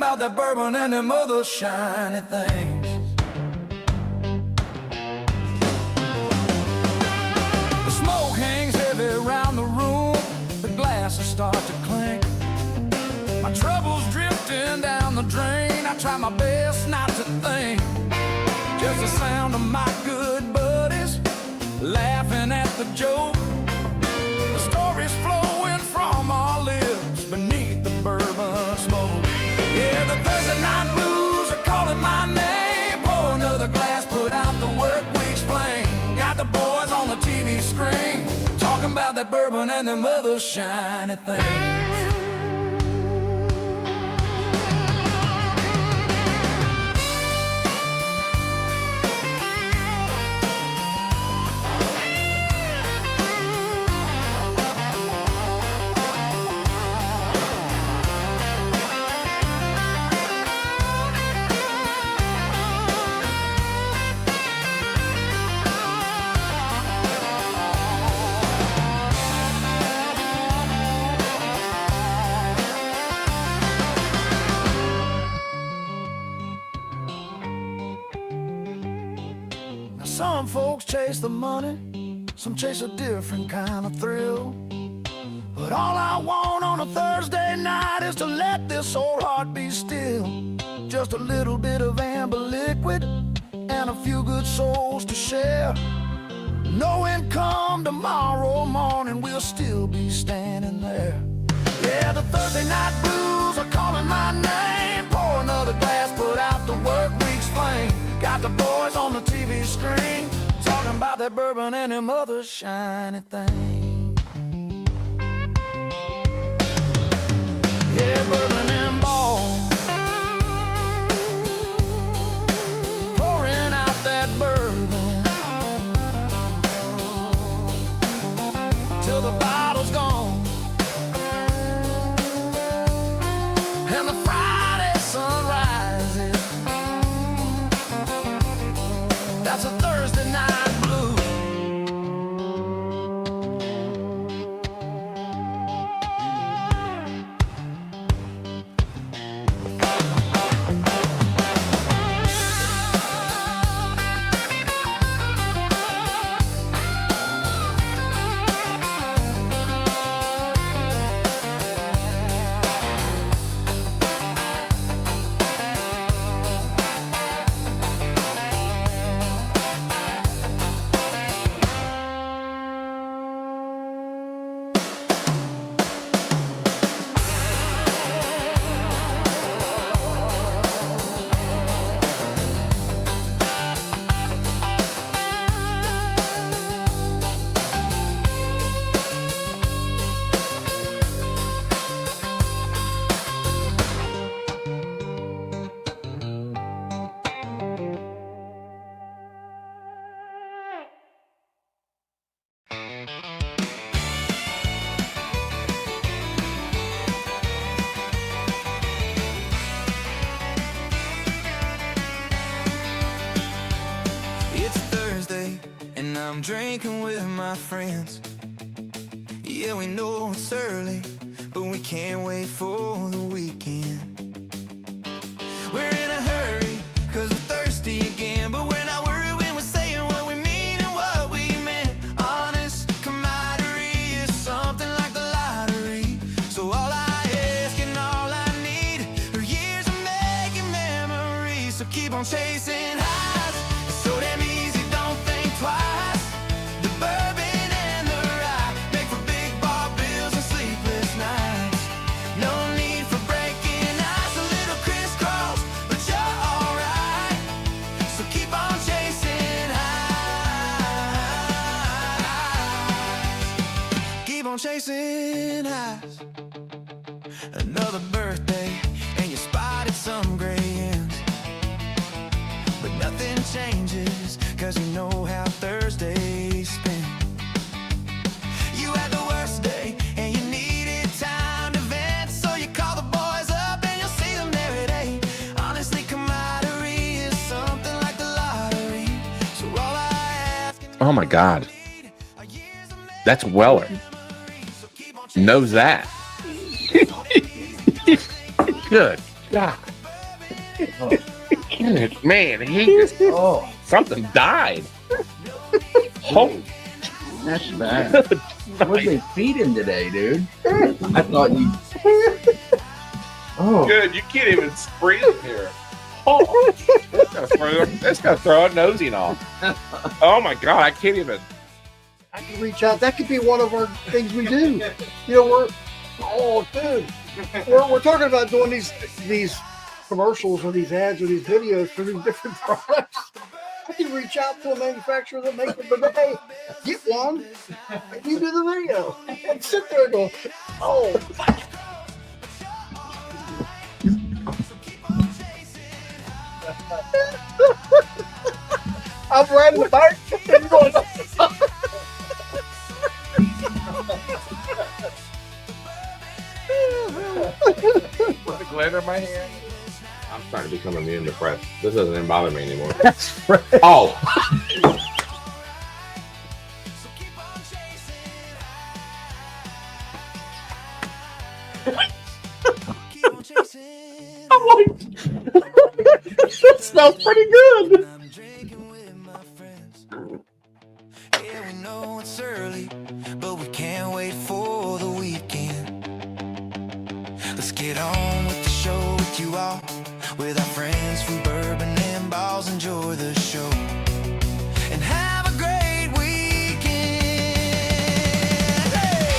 about that bourbon and them other shiny things. The smoke hangs heavy around the room, the glasses start to clink. My trouble's drifting down the drain. I try my best not to think. Just the sound of my good buddies laughing at the joke. The stories flowing from our lips beneath the bourbon smoke. Yeah, the Thursday night blues are calling my name. Pour another glass, put out the work week's flame. Got the boys on the TV screen talking about that bourbon and them other shiny things. Some folks chase the money, some chase a different kind of thrill. But all I want on a Thursday night is to let this old heart be still. Just a little bit of amber liquid and a few good souls to share. Knowing come tomorrow morning we'll still be standing there. Yeah, the Thursday night blues are calling my name. Pour another glass, put out the work week's flame. Got the boys on the TV screen talking about that bourbon and them other shiny things. Yeah, Bourbon and Ballz, pouring out that bourbon till the bottle's gone. And the Friday sun rises. That's a Thursday night blue. I'm drinking with my friends. Yeah, we know it's early, but we can't wait for the weekend. We're in a hurry, cause we're thirsty again, but we're not worried when we're saying what we mean and what we meant. Honest camaraderie is something like the lottery. So all I ask and all I need are years of making memories. So keep on chasing highs, it's so damn easy, don't think twice. Chasing highs. Another birthday and you spotted some gray ends, but nothing changes cause you know how Thursdays spend. You had the worst day and you needed time to vent, so you call the boys up and you'll see them every day. Honestly, camaraderie is something like the lottery. So all I ask. Oh my God, that's Weller. Knows that. Good God. Man, he just something died. Holy, That's bad. What did they feed him today, dude? I thought you. Oh, good. You can't even breathe in here. Oh, that's gonna throw a nosing off. Oh my god, I can't even. I can reach out. That could be one of our things we do. You know, we're talking about doing these commercials or these ads or these videos for these different products. I can reach out to a manufacturer that makes them today, get one, and you do the video. And sit there and go, oh. I'm riding the bike and going, Put the glitter in my hand. I'm starting to become immune to press. This doesn't even bother me anymore. that's right. Oh. I'm like, that smells pretty good. Yeah, we know it's early, but we can't wait for the weekend. Let's get on with the show with you all, with our friends from Bourbon and Ballz. Enjoy the show and have a great weekend. Hey!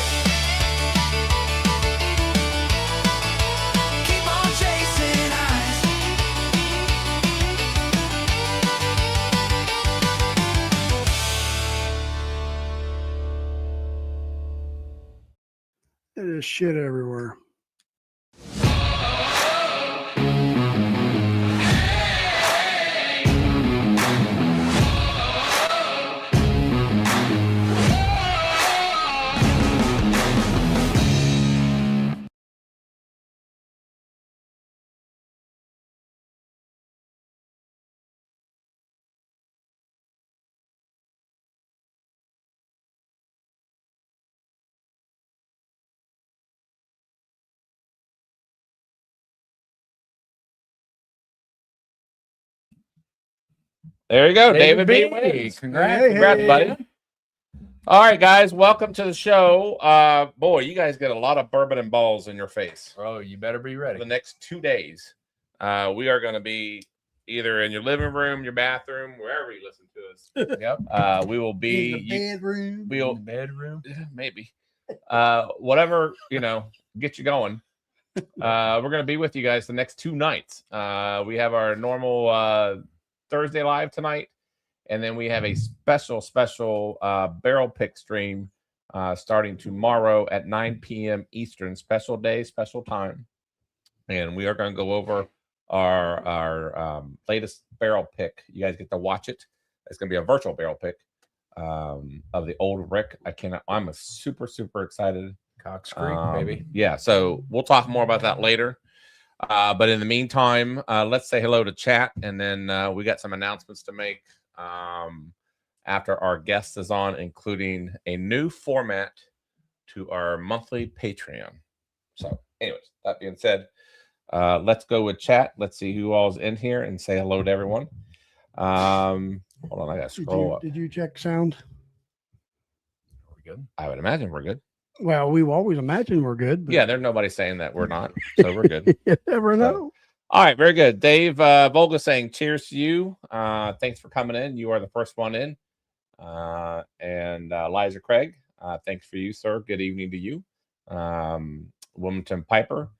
Keep on chasing eyes. There's shit everywhere. There you go, David David B. B. wins. Congrats. Hey, Congrats, hey. buddy. All right, guys, welcome to the show. Boy, you guys get a lot of bourbon and balls in your face Oh, you better be for ready. the next 2 days. We are going to be either in your living room, your bathroom, wherever you listen to us. Yep. We will In be. the bedroom. We'll Bedroom. maybe. Whatever get you going. We're going to be with you guys the next 2 nights. We have our normal Thursday live tonight, and then we have a special barrel pick stream starting tomorrow at 9 p.m. Eastern. Special day, special time, and we are going to go over our latest barrel pick. You guys get to watch it. It's going to be a virtual barrel pick of the Old Rick. I'm super excited. Cox Creek, baby. Yeah, so we'll talk more about that later. But in the meantime, let's say hello to chat, and then we got some announcements to make after our guest is on, including a new format to our monthly Patreon. So, anyways, that being said, let's go with chat. Let's see who all's in here and say hello to everyone. Hold on, I gotta scroll up. Did you check sound? Are we good? I would imagine we're good. Well, we've always imagined we're good. But Yeah, there's nobody saying that we're not, so we're good. you never know. All right, very good. Dave Volga saying cheers to you. Thanks for coming in. You are the first one in. And Liza Craig, thanks for you, sir. Good evening to you. Wilmington Piper,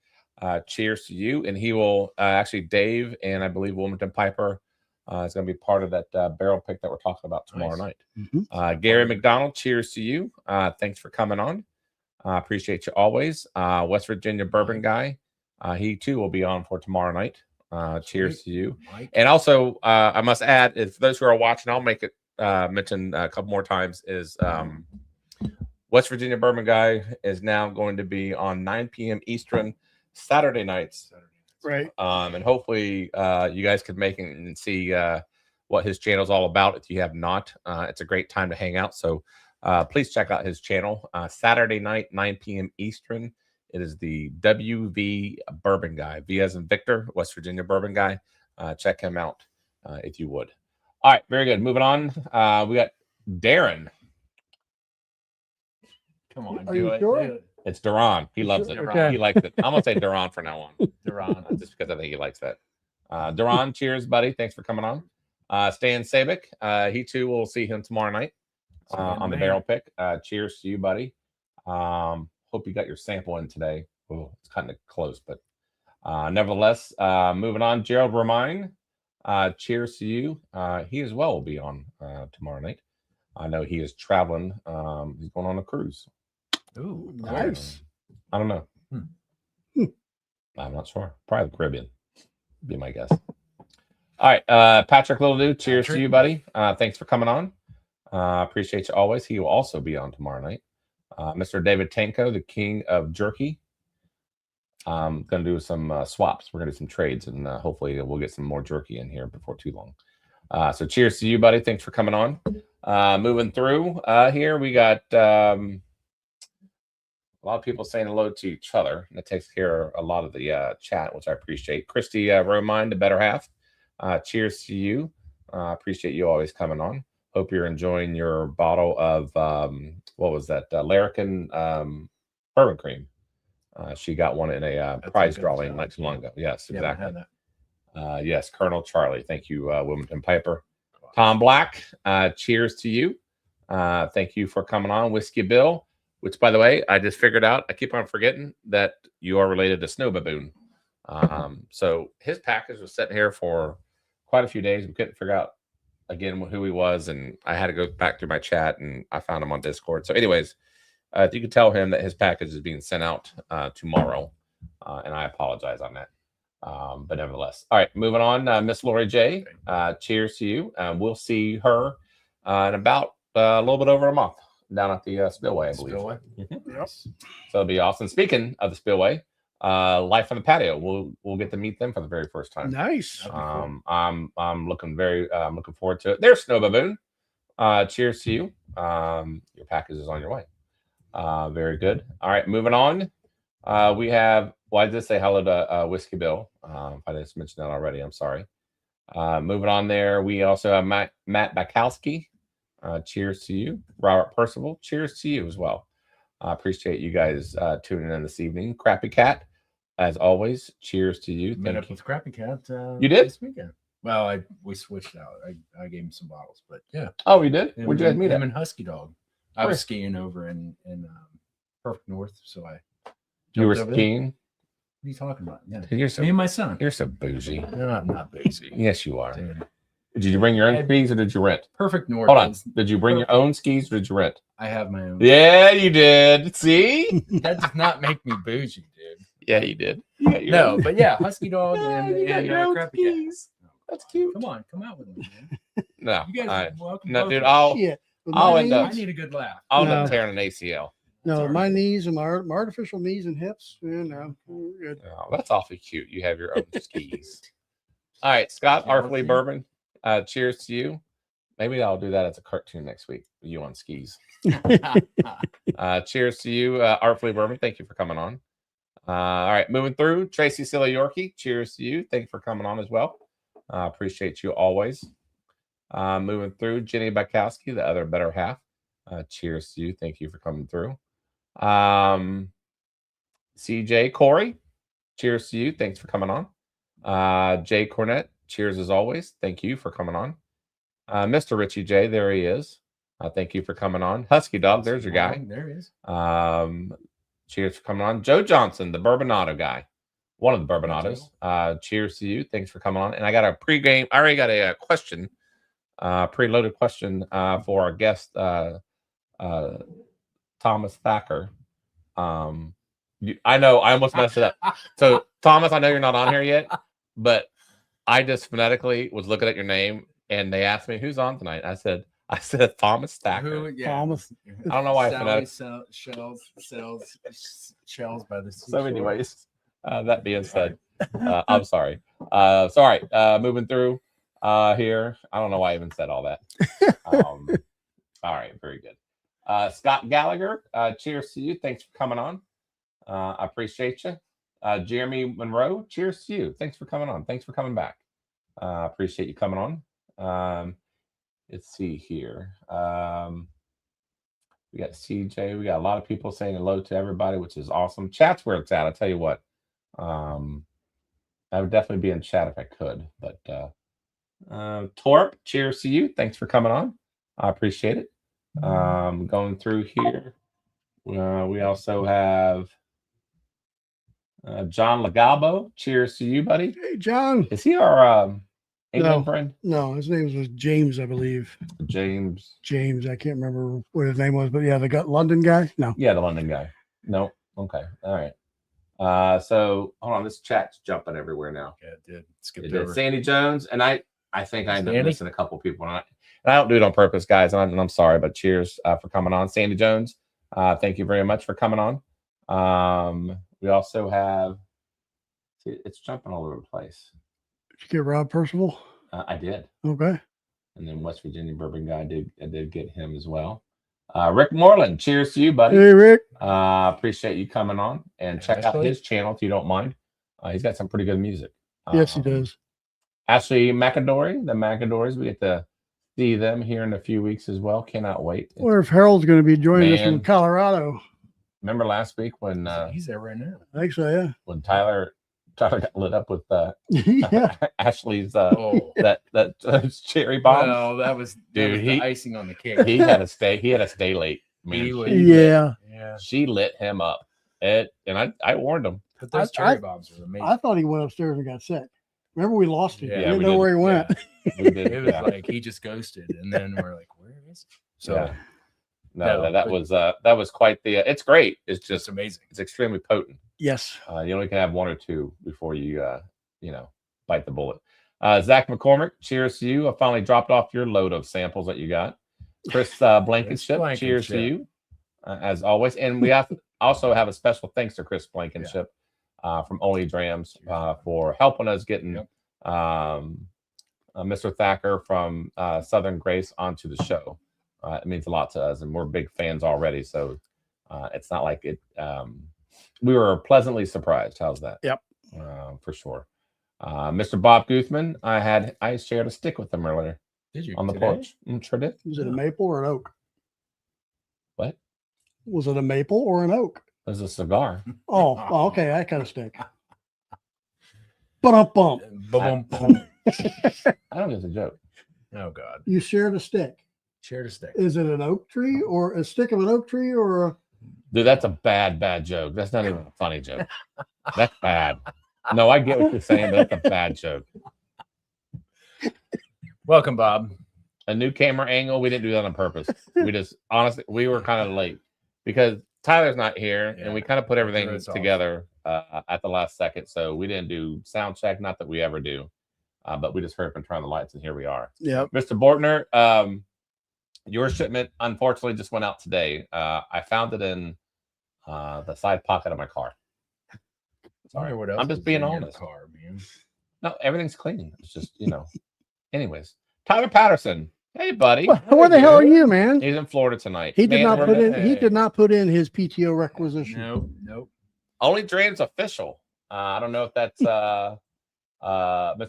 cheers to you. And he will actually, Dave and I believe Wilmington Piper is going to be part of that barrel pick that we're talking about tomorrow night. Mhm. Gary McDonald, cheers to you. Thanks for coming on. Appreciate you always. West Virginia bourbon guy. He too will be on for tomorrow night. Cheers to you. Mike. And also, I must add, if those who are watching, I'll make it mention a couple more times, is West Virginia bourbon guy is now going to be on 9 p.m. Eastern Saturday nights. Right. And hopefully you guys could make it and see what his channel is all about. If you have not, it's a great time to hang out. So please check out his channel. Saturday night, 9 p.m. Eastern It is the WV Bourbon Guy. V as in Victor, West Virginia Bourbon Guy. Check him out if you would. All right, very good. Moving on. We got Darren. Come on, Are do you it. sure? Do it. It's Duran. He loves it. Okay. He likes it. I'm gonna say Duran from now on. Duran. Just because I think he likes that. Duran, cheers, buddy. Thanks for coming on. Stan Sabic. He too. We'll see him tomorrow night on the barrel pick. Cheers to you, buddy. Hope you got your sample in today. Oh, it's kind of close, but nevertheless, moving on. Gerald Romine. Cheers to you. He as well will be on tomorrow night. I know he is traveling. He's going on a cruise. Ooh, Nice. I don't know. I'm not sure. Probably the Caribbean. Be my guess. All right, Patrick Littledew. Cheers to you, buddy. Thanks for coming on. Appreciate you always. He will also be on tomorrow night. Mr. David Tanko, the king of jerky. I'm going to do some swaps. We're going to do some trades, and hopefully we'll get some more jerky in here before too long. So cheers to you, buddy. Thanks for coming on. Moving through here, we got a lot of people saying hello to each other. And it takes care of a lot of the chat, which I appreciate. Christy Romine, the better half. Cheers to you. Appreciate you always coming on. Hope you're enjoying your bottle of, what was that? Larrikin bourbon cream. She got one in a prize drawing not too long ago. Yes, exactly. Yes, Colonel Charlie. Thank you, Wilmington Piper. Tom Black, cheers to you. Thank you for coming on. Whiskey Bill, which, by the way, I just figured out. I keep on forgetting that you are related to Snow Baboon. So his package was sitting here for quite a few days. We couldn't figure out, again, who he was, and I had to go back through my chat, and I found him on Discord. So anyways, if you could tell him that his package is being sent out tomorrow, and I apologize on that. But nevertheless. All right, moving on. Miss Lori J, cheers to you. We'll see her in about a little bit over a month down at the Spillway, I believe. Spillway. Yes. So it'll be awesome. Speaking of the Spillway, Life on the Patio, we'll get to meet them for the very first time. Nice. I'm looking looking forward to it. There's Snow Baboon. Cheers to you. Your package is on your way. Very good. All right, moving on. We have, well, I did say hello to Whiskey Bill. If I didn't mention that already, I'm sorry. Moving on there, we also have Matt Bakowski. Cheers to you. Robert Percival, cheers to you as well. I appreciate you guys tuning in this evening. Crappy Cat, as always, cheers to you. Met Thank up you. with Crappy Cat. You did? This weekend. Well, we switched out. I gave him some bottles, but yeah. Oh, you did? Where'd you guys meet him at? and Husky Dog. I was skiing over in Perfect North, so I. You were jumped over there. skiing? What are you talking about? Yeah. You're so, Me and my son. you're so bougie. No, I'm not boozy. Yes, you are. Dude. Did you bring your own skis or did you rent? Perfect North. Hold on. is- Did you bring your own skis or did you rent? I have my own. Yeah, you did. See? That does not make me bougie, dude. Yeah, you did. You got your No, own- but yeah, Husky Dog Yeah, and, you got and your own Crappy Cat. skis. That's cute. Come on, come out with me, man. No, You guys are welcome. no, both dude. of us. Yeah. With I'll my end up- I knees- need a good laugh. I'll end up No. tearing an ACL. No, Sorry. my knees and my artificial knees and hips. Yeah, no, we're good. Oh, that's awfully cute. You have your own skis. All right, Scott Yeah, Arfley let's see. Bourbon. Cheers to you. Maybe I'll do that as a cartoon next week. You on skis. Cheers to you, Artfully Bourbon. Thank you for coming on. All right, moving through. Tracy Silla Yorkie. Cheers to you. Thank you for coming on as well. Appreciate you always. Moving through. Jenny Bakowski, the other better half. Cheers to you. Thank you for coming through. CJ Corey. Cheers to you. Thanks for coming on. Jay Cornett. Cheers as always. Thank you for coming on. Mr. Richie J. There he is. Thank you for coming on. Husky Dog. There's your guy. There he is. Cheers for coming on. Joe Johnson, the Bourbonado guy. One of the Bourbonados. Cheers to you. Thanks for coming on. And I got a pregame. I already got a question, preloaded question for our guest, Thomas Thacker. I know I almost messed it up. So, Thomas, I know you're not on here yet, but I just phonetically was looking at your name and they asked me who's on tonight. I said Thomas Thacker. Who, yeah. Thomas. I don't know why I Sally phonetic. shells by the So, anyways, that being said, I'm sorry. Sorry. Moving through here. I don't know why I even said all that. All right, very good. Scott Gallagher, cheers to you. Thanks for coming on. I appreciate you. Jeremy Monroe, cheers to you. Thanks for coming on. Thanks for coming back. Appreciate you coming on. Let's see here. We got CJ. We got a lot of people saying hello to everybody, which is awesome. Chat's where it's at. I tell you what. I would definitely be in chat if I could. But Torp, cheers to you. Thanks for coming on. I appreciate it. Going through here. We also have John Legabo. Cheers to you, buddy. Hey, John. Is he our England friend? No, his name was James, I believe. James. James. I can't remember what his name was, but yeah, the London guy. No. Yeah, the London guy. No. Okay. All right. So hold on, this chat's jumping everywhere now. Yeah, it did. Skipped It did. over. Sandy Jones, and I think I ended up Sandy? missing a couple people, and I don't do it on purpose, guys. And I'm sorry, but cheers for coming on, Sandy Jones. Thank you very much for coming on. We also have. See, it's jumping all over the place. Did you get Rob Percival? I did, Okay. and then West Virginia bourbon guy I did get him as well. Rick Moreland, cheers to you, buddy. Hey, Rick. Appreciate you coming on, and check out Ashley? his channel if you don't mind. He's got some pretty good music. Yes, he does. Ashley McAdory, the McAdories, we get to see them here in a few weeks as well. Cannot wait. I wonder if Harold's going to be joining us Man. from Colorado. Remember last week when He's there right now. I think so, yeah. when Tyler got lit up with Yeah. Ashley's Oh, that cherry bomb? well, that was Dude, the he- icing on the cake. He had to stay late. I mean, He was- Yeah. Yeah, she lit him up. And I warned him. but those I- cherry bombs were amazing. I thought he went upstairs and got sick. Remember, we lost him. Yeah, we didn't we know did. where he went. We did, It was yeah. like he just ghosted, and then we're like, "Where is he?" So Yeah. No, No, that but- was quite the. It's great. It's it's just amazing. it's extremely potent. Yes. You only can have one or two before you bite the bullet. Zach McCormick, cheers to you. I finally dropped off your load of samples that you got. Chris Blankenship, cheers to you as always. And we also have a special thanks to Chris Blankenship from Only Drams for helping us getting Mr. Thacker from Southern Grace onto the show. It means a lot to us, and we're big fans already. So it's not like it. We were pleasantly surprised. How's that? Yep. For sure. Mr. Bob Guthman, I shared a stick with him earlier Did you on the today? porch. Sure did. Was it a maple or an oak? What? Was it a maple or an oak? It was a cigar. Oh, okay. That kind of stick. Bump. Boom, boom. I don't think it's a joke. Oh God! You shared a stick. Share to stick. Is it an oak tree or a stick of an oak tree or a Dude, that's a bad joke. That's not even a funny joke. That's bad. No, I get what you're saying, but that's a bad joke. Welcome, Bob. A new camera angle. We didn't do that on purpose. We just honestly we were kind of late because Tyler's not here, and we kind of put everything Throw us off. together at the last second. So we didn't do sound check. Not that we ever do, but we just heard from turn on the lights, and here we are. yeah. Mr. Bortner, your shipment unfortunately just went out today. I found it in the side pocket of my car. Sorry, What else I'm just was being in your honest. Car, man. No, everything's clean. It's just Anyways, Tyler Patterson. Hey, buddy. Where the hell are you, man? He's in Florida tonight. He did Man, not we're- put in. He Hey. did not put in his PTO requisition. Nope. Only Drams official. I don't know if that's Mr.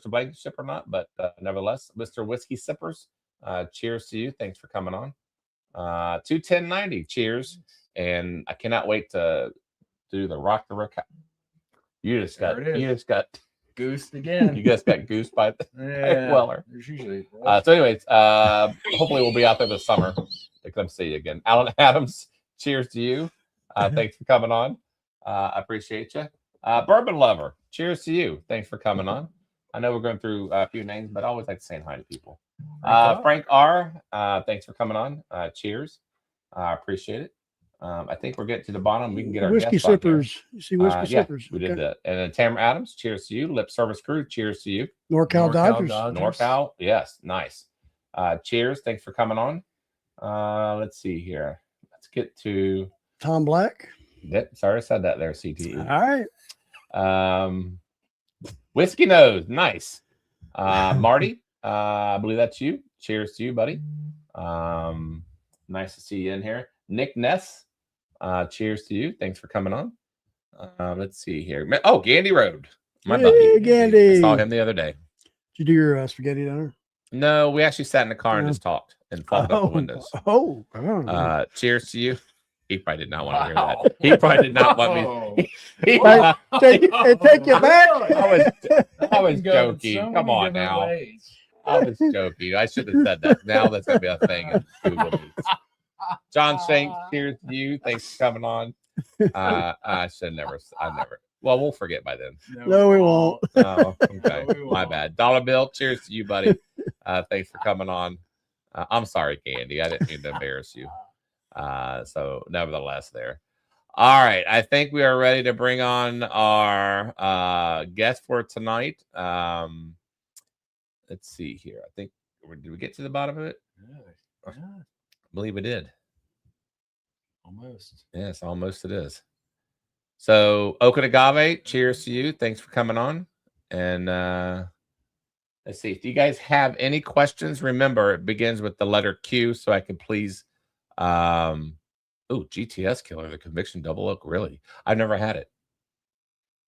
Blankenship or not, but nevertheless, Mr. Whiskey Sippers, cheers to you. Thanks for coming on. 21090, cheers. And I cannot wait to do the Rock the Rook. You just got There it is. Goosed again. you just got goose by the Yeah. Weller. There's usually. So anyways, hopefully we'll be out there this summer to come see you again. Alan Adams, cheers to you. Thanks for coming on. I appreciate you. Bourbon Lover, cheers to you. Thanks for coming on. I know we're going through a few names, but I always like to say hi to people. Frank R, thanks for coming on. Cheers. I appreciate it. I think we're getting to the bottom. We can get our Whiskey guests out there. sippers. You see whiskey Yeah, sippers. we did Okay. that. And then Tamara Adams, cheers to you. Lip Service Crew, cheers to you. NorCal Dodgers. NorCal, yes, nice. Cheers, thanks for coming on. Let's see here. Let's get to. Tom Black. Sorry, I said that there. CTE. All right. Whiskey Nose, nice. Marty, I believe that's you. Cheers to you, buddy. Nice to see you in here. Nick Ness, cheers to you. Thanks for coming on. Let's see here. Oh, Gandy Road, my Hey, buddy. Gandy. I saw him the other day. Did you do your spaghetti dinner? No, we actually sat in the car and Yeah. just talked and fogged up the windows. Oh, Cheers to you. He probably did not want to hear that. He probably did not want me. He did Hey, not- take you back. I was joking. Come on now. I was joking. I should have said that. Now that's gonna be a thing in Google Meets. John Shanks, cheers to you. Thanks for coming on. I should never. I never. Well, we'll forget by then. No, we won't. Oh, okay. My bad. Dollar Bill, cheers to you, buddy. Thanks for coming on. I'm sorry, Candy. I didn't mean to embarrass you. So nevertheless, there. All right. I think we are ready to bring on our guest for tonight. Let's see here. I think did we get to the bottom of it? Yeah. I believe we did. Almost. Yes, almost it is. So Okadagave, cheers to you. Thanks for coming on. And let's see. Do you guys have any questions? Remember, it begins with the letter Q, so I can please GTS Killer, the Conviction Double Oak. Really? I've never had it.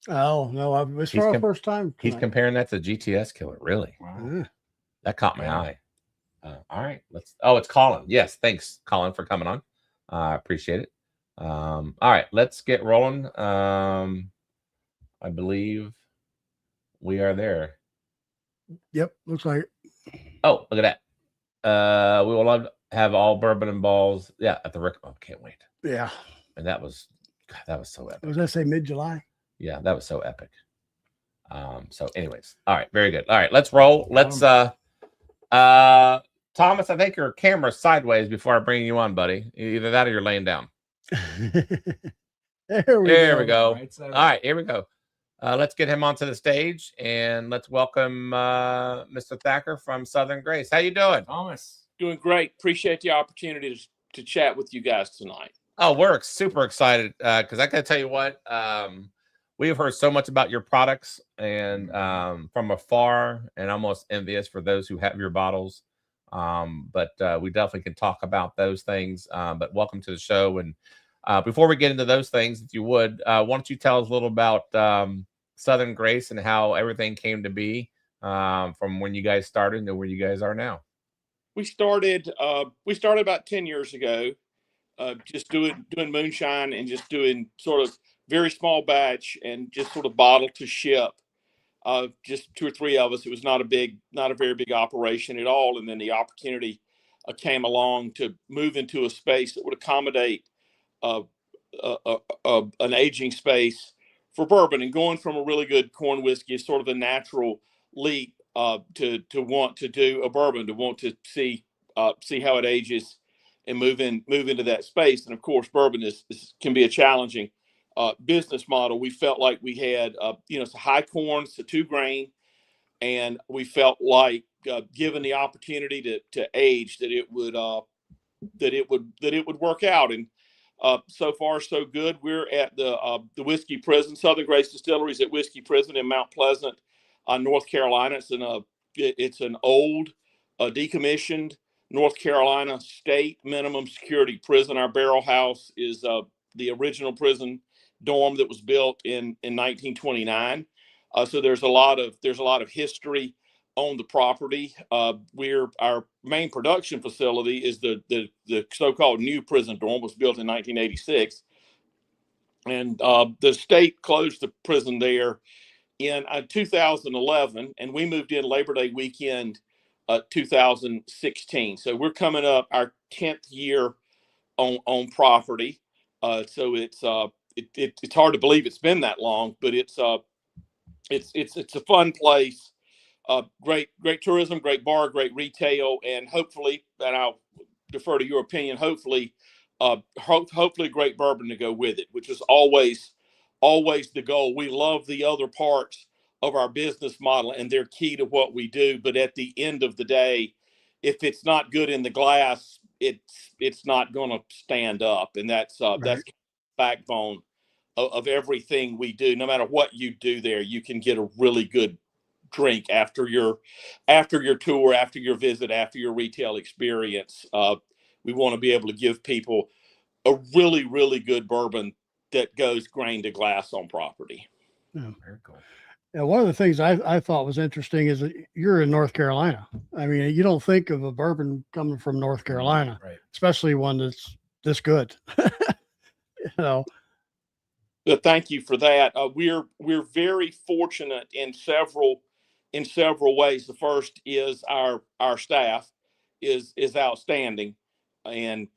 Oh no, it's our first time. He's comparing that to GTS Killer. Really? Wow. That caught my eye. All right. It's Colin. Yes, thanks, Colin, for coming on. I appreciate it. All right, let's get rolling. I believe we are there. Yep, looks like it. Oh, look at that. We will love to have all Bourbon and Ballz. Yeah, at the Rick. Oh, can't wait. Yeah. And that was so epic. Was that say mid-July? Yeah, that was so epic. So anyways, all right, very good. All right, let's roll. Let's Thomas, I think your camera's sideways before I bring you on, buddy. Either that or you're laying down. There we go. Right, all right, here we go. Let's get him onto the stage and let's welcome Mr. Thacker from Southern Grace. How you doing? Thomas. Doing great. Appreciate the opportunity to chat with you guys tonight. Oh, we're super excited because I gotta tell you what, we have heard so much about your products and from afar, and almost envious for those who have your bottles. But we definitely can talk about those things. But welcome to the show. And before we get into those things, if you would, why don't you tell us a little about Southern Grace and how everything came to be from when you guys started to where you guys are now? We started about 10 years ago, just doing moonshine and just doing sort of very small batch and just sort of bottle to ship. Just 2 or 3 of us. It was not a very big operation at all. And then the opportunity came along to move into a space that would accommodate an aging space for bourbon. And going from a really good corn whiskey is sort of a natural leap to want to do a bourbon, to want to see how it ages and move into that space. And of course, bourbon can be a challenging business model. We felt like we had, it's a high corn, it's a 2 grain, and we felt like given the opportunity to age, that it would work out. And so far, so good. We're at the Whiskey Prison, Southern Grace Distilleries at Whiskey Prison in Mount Pleasant, North Carolina. It's an old, decommissioned North Carolina state minimum security prison. Our barrel house is the original prison dorm that was built in 1929. So there's a lot of history on the property. Our main production facility is the so-called new prison dorm, was built in 1986, and the state closed the prison there in 2011, and we moved in Labor Day weekend 2016. So we're coming up our 10th year on property. So it's hard to believe it's been that long, but it's a fun place. Great tourism, great bar, great retail, and hopefully, and I'll defer to your opinion, hopefully great bourbon to go with it, which is always the goal. We love the other parts of our business model, and they're key to what we do. But at the end of the day, if it's not good in the glass, it's not going to stand up, and that's the backbone of everything we do. No matter what you do there, you can get a really good drink after your tour, after your visit, after your retail experience. We want to be able to give people a really, really good bourbon that goes grain to glass on property. Very cool. Yeah, one of the things I thought was interesting is that you're in North Carolina. I mean, you don't think of a bourbon coming from North Carolina, Right. especially one that's this good. You know, Thank you for that. We're very fortunate in several ways. The first is our staff is outstanding, and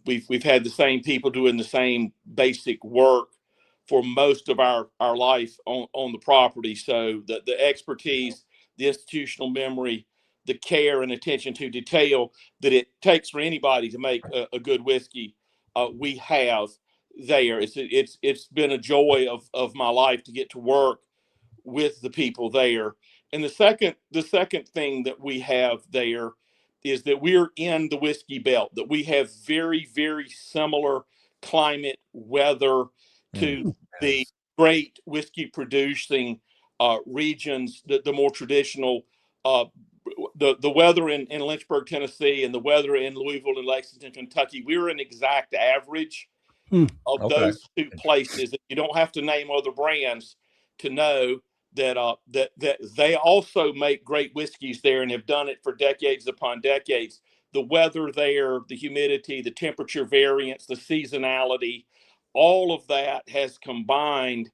we've had the same people doing the same basic work for most of our life on the property. So the expertise, the institutional memory, the care and attention to detail that it takes for anybody to make a good whiskey, we have there. It's been a joy of my life to get to work with the people there. And the second thing that we have there is that we're in the whiskey belt, that we have very, very similar climate, weather to the great whiskey producing regions, the more traditional, the weather in Lynchburg, Tennessee, and the weather in Louisville and Lexington, Kentucky. We're an exact average of those two places. You don't have to name other brands to know that they also make great whiskeys there and have done it for decades upon decades. The weather there, the humidity, the temperature variance, the seasonality, all of that has combined.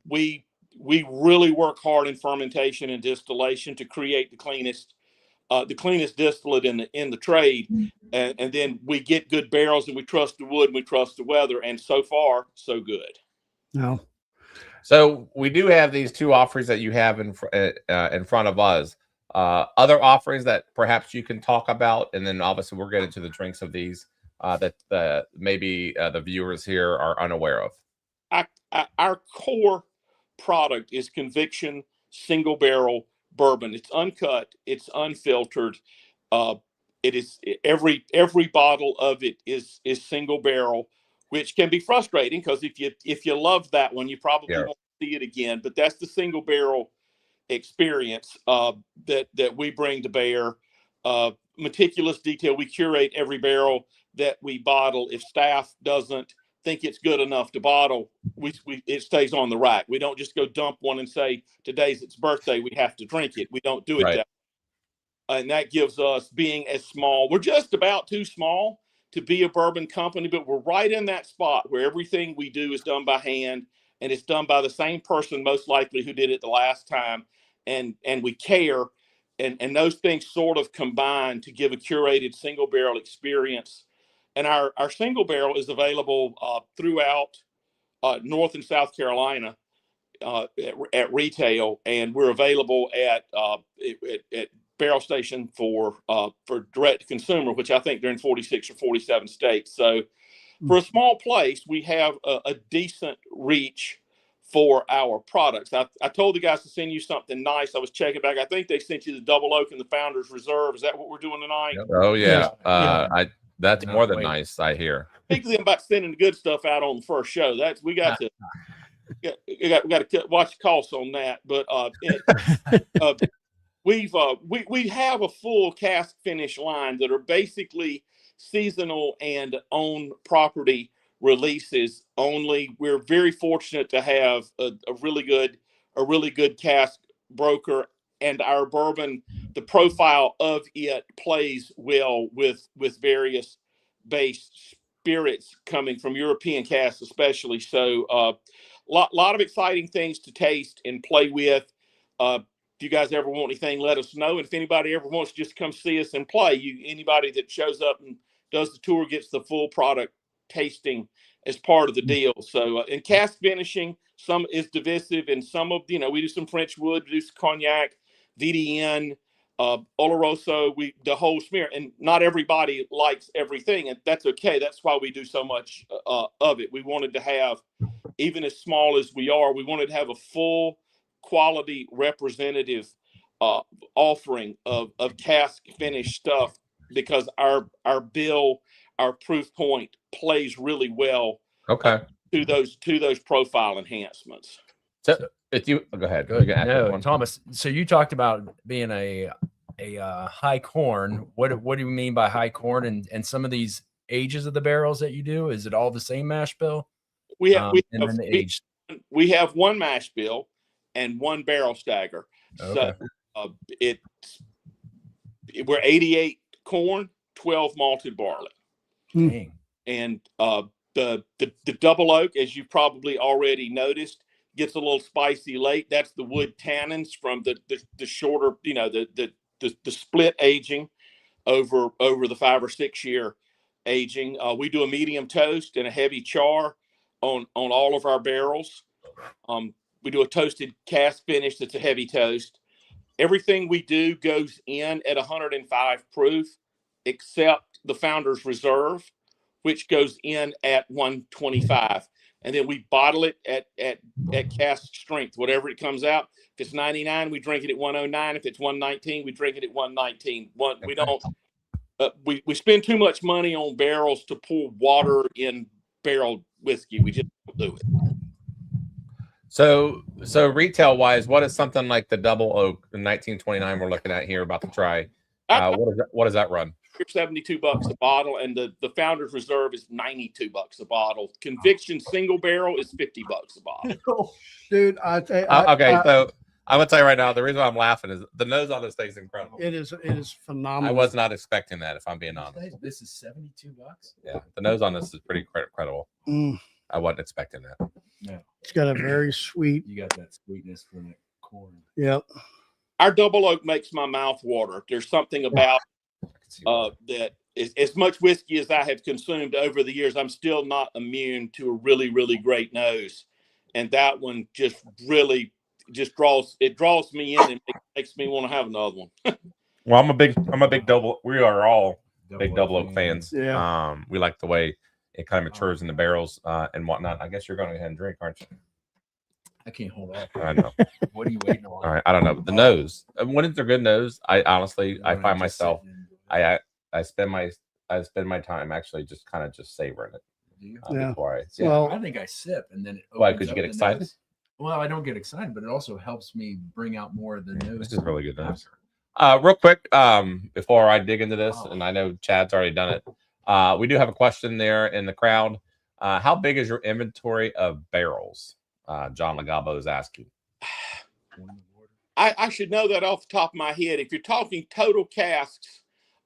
We really work hard in fermentation and distillation to create the cleanest distillate in the trade, and then we get good barrels, and we trust the wood, and we trust the weather, and so far so good. no. So we do have these two offerings that you have in front of us. Other offerings that perhaps you can talk about, and then obviously we'll get into the drinks of these that maybe the viewers here are unaware of. Our core product is Conviction Single Barrel Bourbon. It's uncut, it's unfiltered. It is every bottle of it is single barrel, which can be frustrating because if you love that one, you probably won't see it again. But that's the single barrel experience that we bring to bear. Meticulous detail. We curate every barrel that we bottle. If staff doesn't think it's good enough to bottle, it stays on the rack. We don't just go dump one and say today's its birthday, we have to drink it. We don't do it that way. And that gives us, being as small, we're just about too small to be a bourbon company, but we're right in that spot where everything we do is done by hand, and it's done by the same person most likely who did it the last time, and we care, and those things sort of combine to give a curated single barrel experience. And our single barrel is available throughout North and South Carolina at retail, and we're available at barrel station for direct to consumer, which I think they're in 46 or 47 states. So for a small place, we have a decent reach for our products. I told the guys to send you something nice. I was checking back. I think they sent you the Double Oak and the Founder's Reserve. Is that what we're doing tonight? Oh yeah. That's more than nice, I hear. Speak to them about sending the good stuff out on the first show. We got to watch the costs on that. But we have a full cask finish line that are basically seasonal and on property releases only. We're very fortunate to have a really good cask broker, and our bourbon, the profile of it plays well with various base spirits coming from European casks, especially. So lot of exciting things to taste and play with. If you guys ever want anything, let us know. And if anybody ever wants to just come see us and play, anybody that shows up and does the tour gets the full product tasting as part of the deal. So in cask finishing, some is divisive, and some of, we do some French wood, we do some cognac, VDN, Oloroso, the whole smear, and not everybody likes everything, and that's okay. That's why we do so much of it. We wanted to have, even as small as we are, we wanted to have a full quality representative offering of cask finished stuff, because our bill, our proof point plays really well to those profile enhancements. So if you go ahead. No, Thomas, so you talked about being a high corn. What do you mean by high corn, and some of these ages of the barrels that you do? Is it all the same mash bill? We have and then the age. we have one mash bill and one barrel stagger. Okay. So we're 88 corn, 12 malted barley. Dang. And the double oak, as you probably already noticed, gets a little spicy late. That's the wood tannins from the shorter, the split aging over the 5 or 6 year aging. We do a medium toast and a heavy char on all of our barrels. We do a toasted cask finish that's a heavy toast. Everything we do goes in at 105 proof, except the Founder's Reserve, which goes in at 125. And then we bottle it at cask strength, whatever it comes out. If it's 99, we drink it at 109. If it's 119, we drink it at 119. We don't. We spend too much money on barrels to pour water in barreled whiskey. We just don't do it. So retail wise, what is something like the double oak in 1929 we're looking at here about to try? What does that run? $72 a bottle, and the Founder's Reserve is $92 a bottle. Conviction single barrel is $50 a bottle. Dude, So I'm gonna tell you right now, the reason why I'm laughing is the nose on this thing is incredible. it is phenomenal. I was not expecting that, if I'm being honest. This is $72. Yeah, the nose on this is pretty incredible. I wasn't expecting that. No, It's got a very sweet. you got that sweetness from the corn. Yep. Our double oak makes my mouth water. There's something about that as much whiskey as I have consumed over the years, I'm still not immune to a really, really great nose. And that one just really draws me in and makes me want to have another one. Well, I'm a big double. We are all big double oak fans. Yeah. We like the way it kind of matures in the barrels and whatnot. I guess you're going to go ahead and drink, aren't you? I can't hold off. I know. What are you waiting on? All right. I don't know. The nose. When it's a good nose, I honestly, I find myself, I spend my time actually just kind of just savoring it. Do you? Before I. See, Well- I think I sip and then it Why? opens Because you up get the excited? nose. Well, I don't get excited, but it also helps me bring out more of the nose. This is really good nose. after. Real quick, before I dig into this, and I know Chad's already done it. We do have a question there in the crowd. How big is your inventory of barrels? John Legabo is asking. I should know that off the top of my head. If you're talking total casks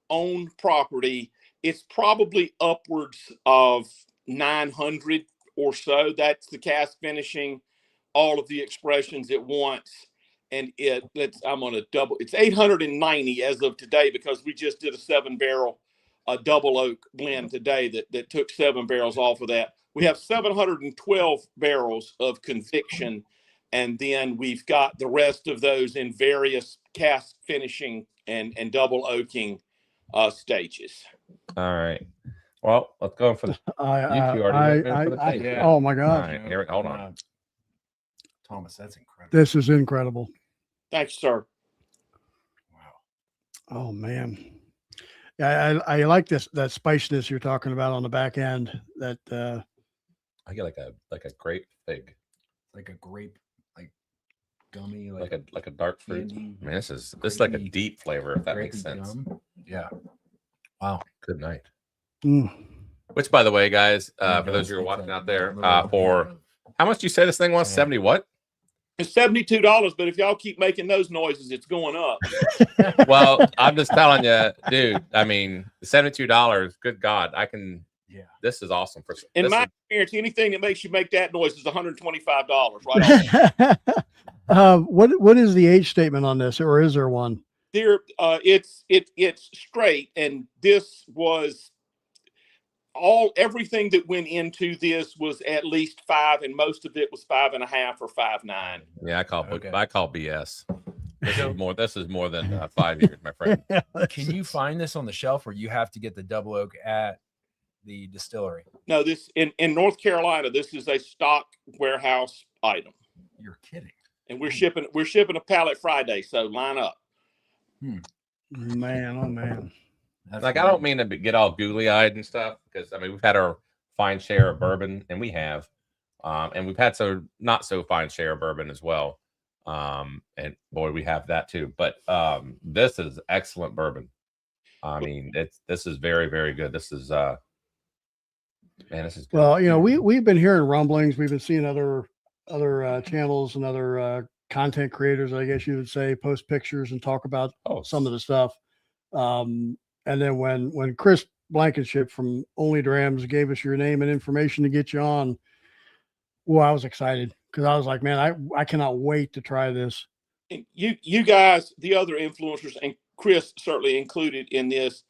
on property, it's probably upwards of 900 or so. That's the cask finishing, all of the expressions at once. And I'm on a double. It's 890 as of today because we just did a 7-barrel double oak blend today that took 7 barrels off of that. We have 712 barrels of conviction, and then we've got the rest of those in various cask finishing and double oaking stages. All right. Well, let's go for the. Yeah. Oh my All God. right, Eric, hold on. Thomas, that's incredible. This is incredible. Thanks, sir. Wow. Oh man. Yeah, I like that spiciness you're talking about on the back end. That I get like a grape fig, Like a grape, like gummy, like a dark fruit. candy, Man, this is like a grapey- deep flavor, if that makes grapey sense. gum. Yeah. Wow. Good night. mm, Which, by the way, guys, There for it those goes. who are It's watching a out there, little for how much do you say this thing was? Yeah. 70 what? It's $72, but if y'all keep making those noises, it's going up. Well, I'm just telling you, dude. I mean, $72. Good God, I can. Yeah. This is awesome. For In this my is- experience, anything that makes you make that noise is $125, right? what is the age statement on this, or is there one? There, it's straight, and this was everything that went into this was at least 5, and most of it was 5.5 or 5.9. yeah, I call Okay. BS. This is more than 5 years, my friend. Can you find this on the shelf, or you have to get the double oak at the distillery? No, this in North Carolina, this is a stock warehouse item, You're kidding. and we're shipping a pallet Friday, so line up. Man, oh man. That's Like, I don't mean to get all googly eyed and stuff, because I mean we've had our fine share of bourbon, and we have, and we've had so not so fine share of bourbon as well, and boy, we have that too. But this is excellent bourbon. I mean, this is very, very good. This is Man, this is good. Well, you know, we've been hearing rumblings. We've been seeing other channels and other content creators, I guess you would say, post pictures and talk about some of the stuff. And then when Chris Blankenship from Only Drams gave us your name and information to get you on, well, I was excited because I was like, man, I cannot wait to try this. You guys, the other influencers, and Chris certainly included in this,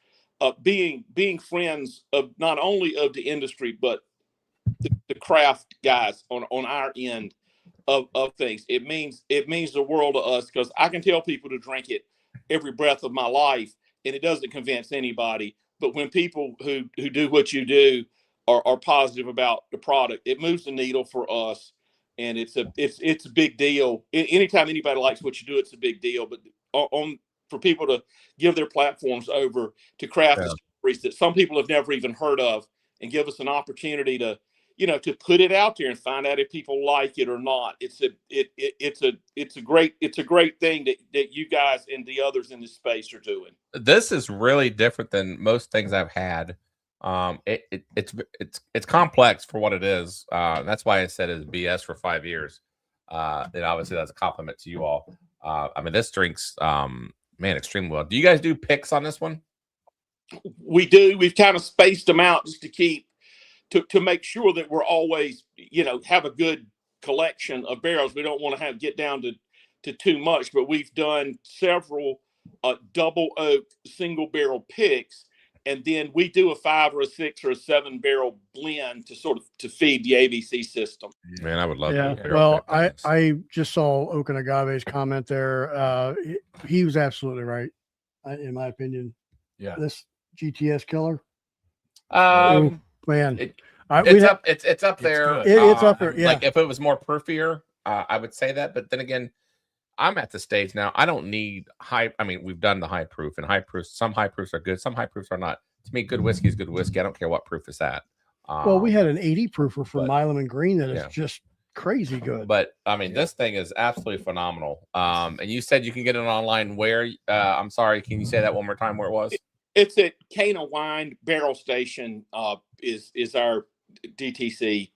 being friends of not only of the industry but the craft guys on our end of things. It means the world to us, because I can tell people to drink it every breath of my life, and it doesn't convince anybody. But when people who do what you do are positive about the product, it moves the needle for us, and it's a big deal. Anytime anybody likes what you do, it's a big deal. But for people to give their platforms over to craft distilleries that some people have never even heard of, and give us an opportunity to, you know, to put it out there and find out if people like it or not. It's a great thing that you guys and the others in this space are doing. This is really different than most things I've had. It's complex for what it is. That's why I said it's BS for 5 years. And obviously that's a compliment to you all. I mean, this drinks, man, extremely well. Do you guys do picks on this one? We do. We've kind of spaced them out just to keep to make sure that we're always, you know, have a good collection of barrels. We don't want to get down to too much, but we've done several double oak single barrel picks, and then we do a 5 or a 6 or a 7 barrel blend to feed the ABC system. Man, I would love that. Well, I just saw Oak and Agave's comment there. He was absolutely right, in my opinion. Yeah, this GTS killer. Man, it's up there. It's up there. Yeah. Like if it was more proofier, I would say that. But then again, I'm at the stage now. I don't need high. I mean, we've done the high proof, and high proof. Some high proofs are good. Some high proofs are not. To me, good whiskey is good whiskey. I don't care what proof it's at. Well, we had an 80 proofer from Milam and Green that is just crazy good. But I mean, this thing is absolutely phenomenal. And you said you can get it online. Where? I'm sorry. Can you say that one more time? Where it was? It's at Cana Wine Barrel Station. Is our DTC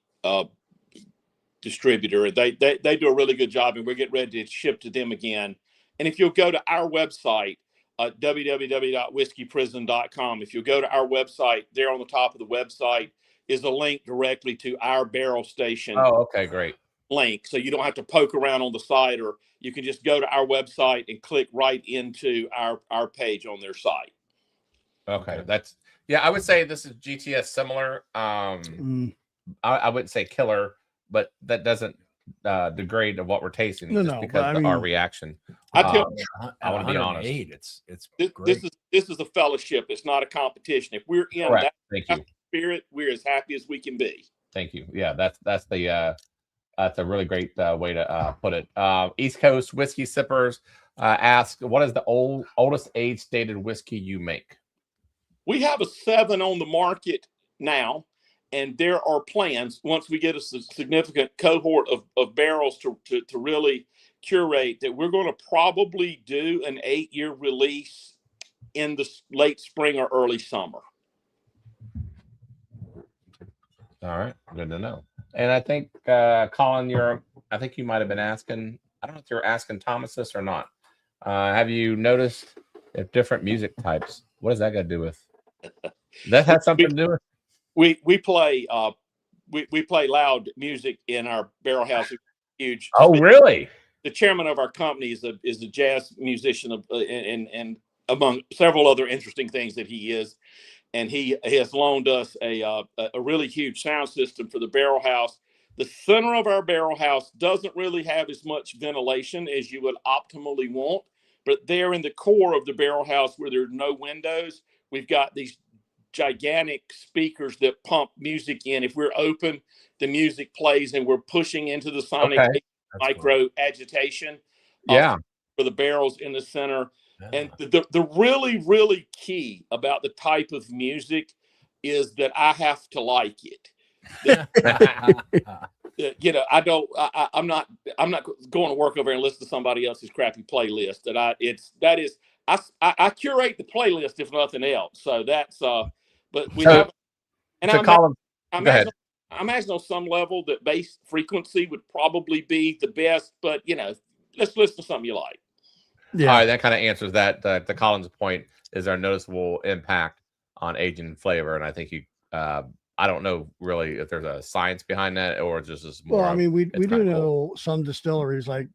distributor. They do a really good job, and we're getting ready to ship to them again. And if you'll go to our website, www.whiskeyprison.com, if you'll go to our website, there on the top of the website is a link directly to our barrel station. Oh, okay, great. Link. So you don't have to poke around on the site, or you can just go to our website and click right into our page on their site. Okay, I would say this is GTS similar. I wouldn't say killer, but that doesn't degrade of what we're tasting because of our reaction. I want to be honest. This is a fellowship. It's not a competition. If we're in that spirit, we're as happy as we can be. Thank you. Yeah, that's a really great way to put it. East Coast Whiskey Sippers ask, what is the oldest age stated whiskey you make? We have a 7 on the market now, and there are plans once we get a significant cohort of barrels to really curate that we're going to probably do an 8-year release in the late spring or early summer. All right, good to know. And I think Colin, I think you might have been asking. I don't know if you're asking Thomas this or not. Have you noticed if different music types? What does that got to do with? That has something to do with. We play we play loud music in our barrel house. Huge. Oh, really? The chairman of our company is a jazz musician and among several other interesting things that he is, and he has loaned us a really huge sound system for the barrel house. The center of our barrel house doesn't really have as much ventilation as you would optimally want, but there in the core of the barrel house where there are no windows, we've got these gigantic speakers that pump music in. If we're open, the music plays, and we're pushing into the sonic micro agitation for the barrels in the center. Yeah. And the really, really key about the type of music is that I have to like it. You know, I'm not going to work over and listen to somebody else's crappy playlist. I curate the playlist if nothing else. So that's but we have. And Colin, I Go ahead. imagine on some level that base frequency would probably be the best, but let's listen to something you like. All right, that kind of answers that. The Collins point is there a noticeable impact on aging and flavor, and I think you. I don't know really if there's a science behind that or just more. Well, I mean, we do cool. know some distilleries like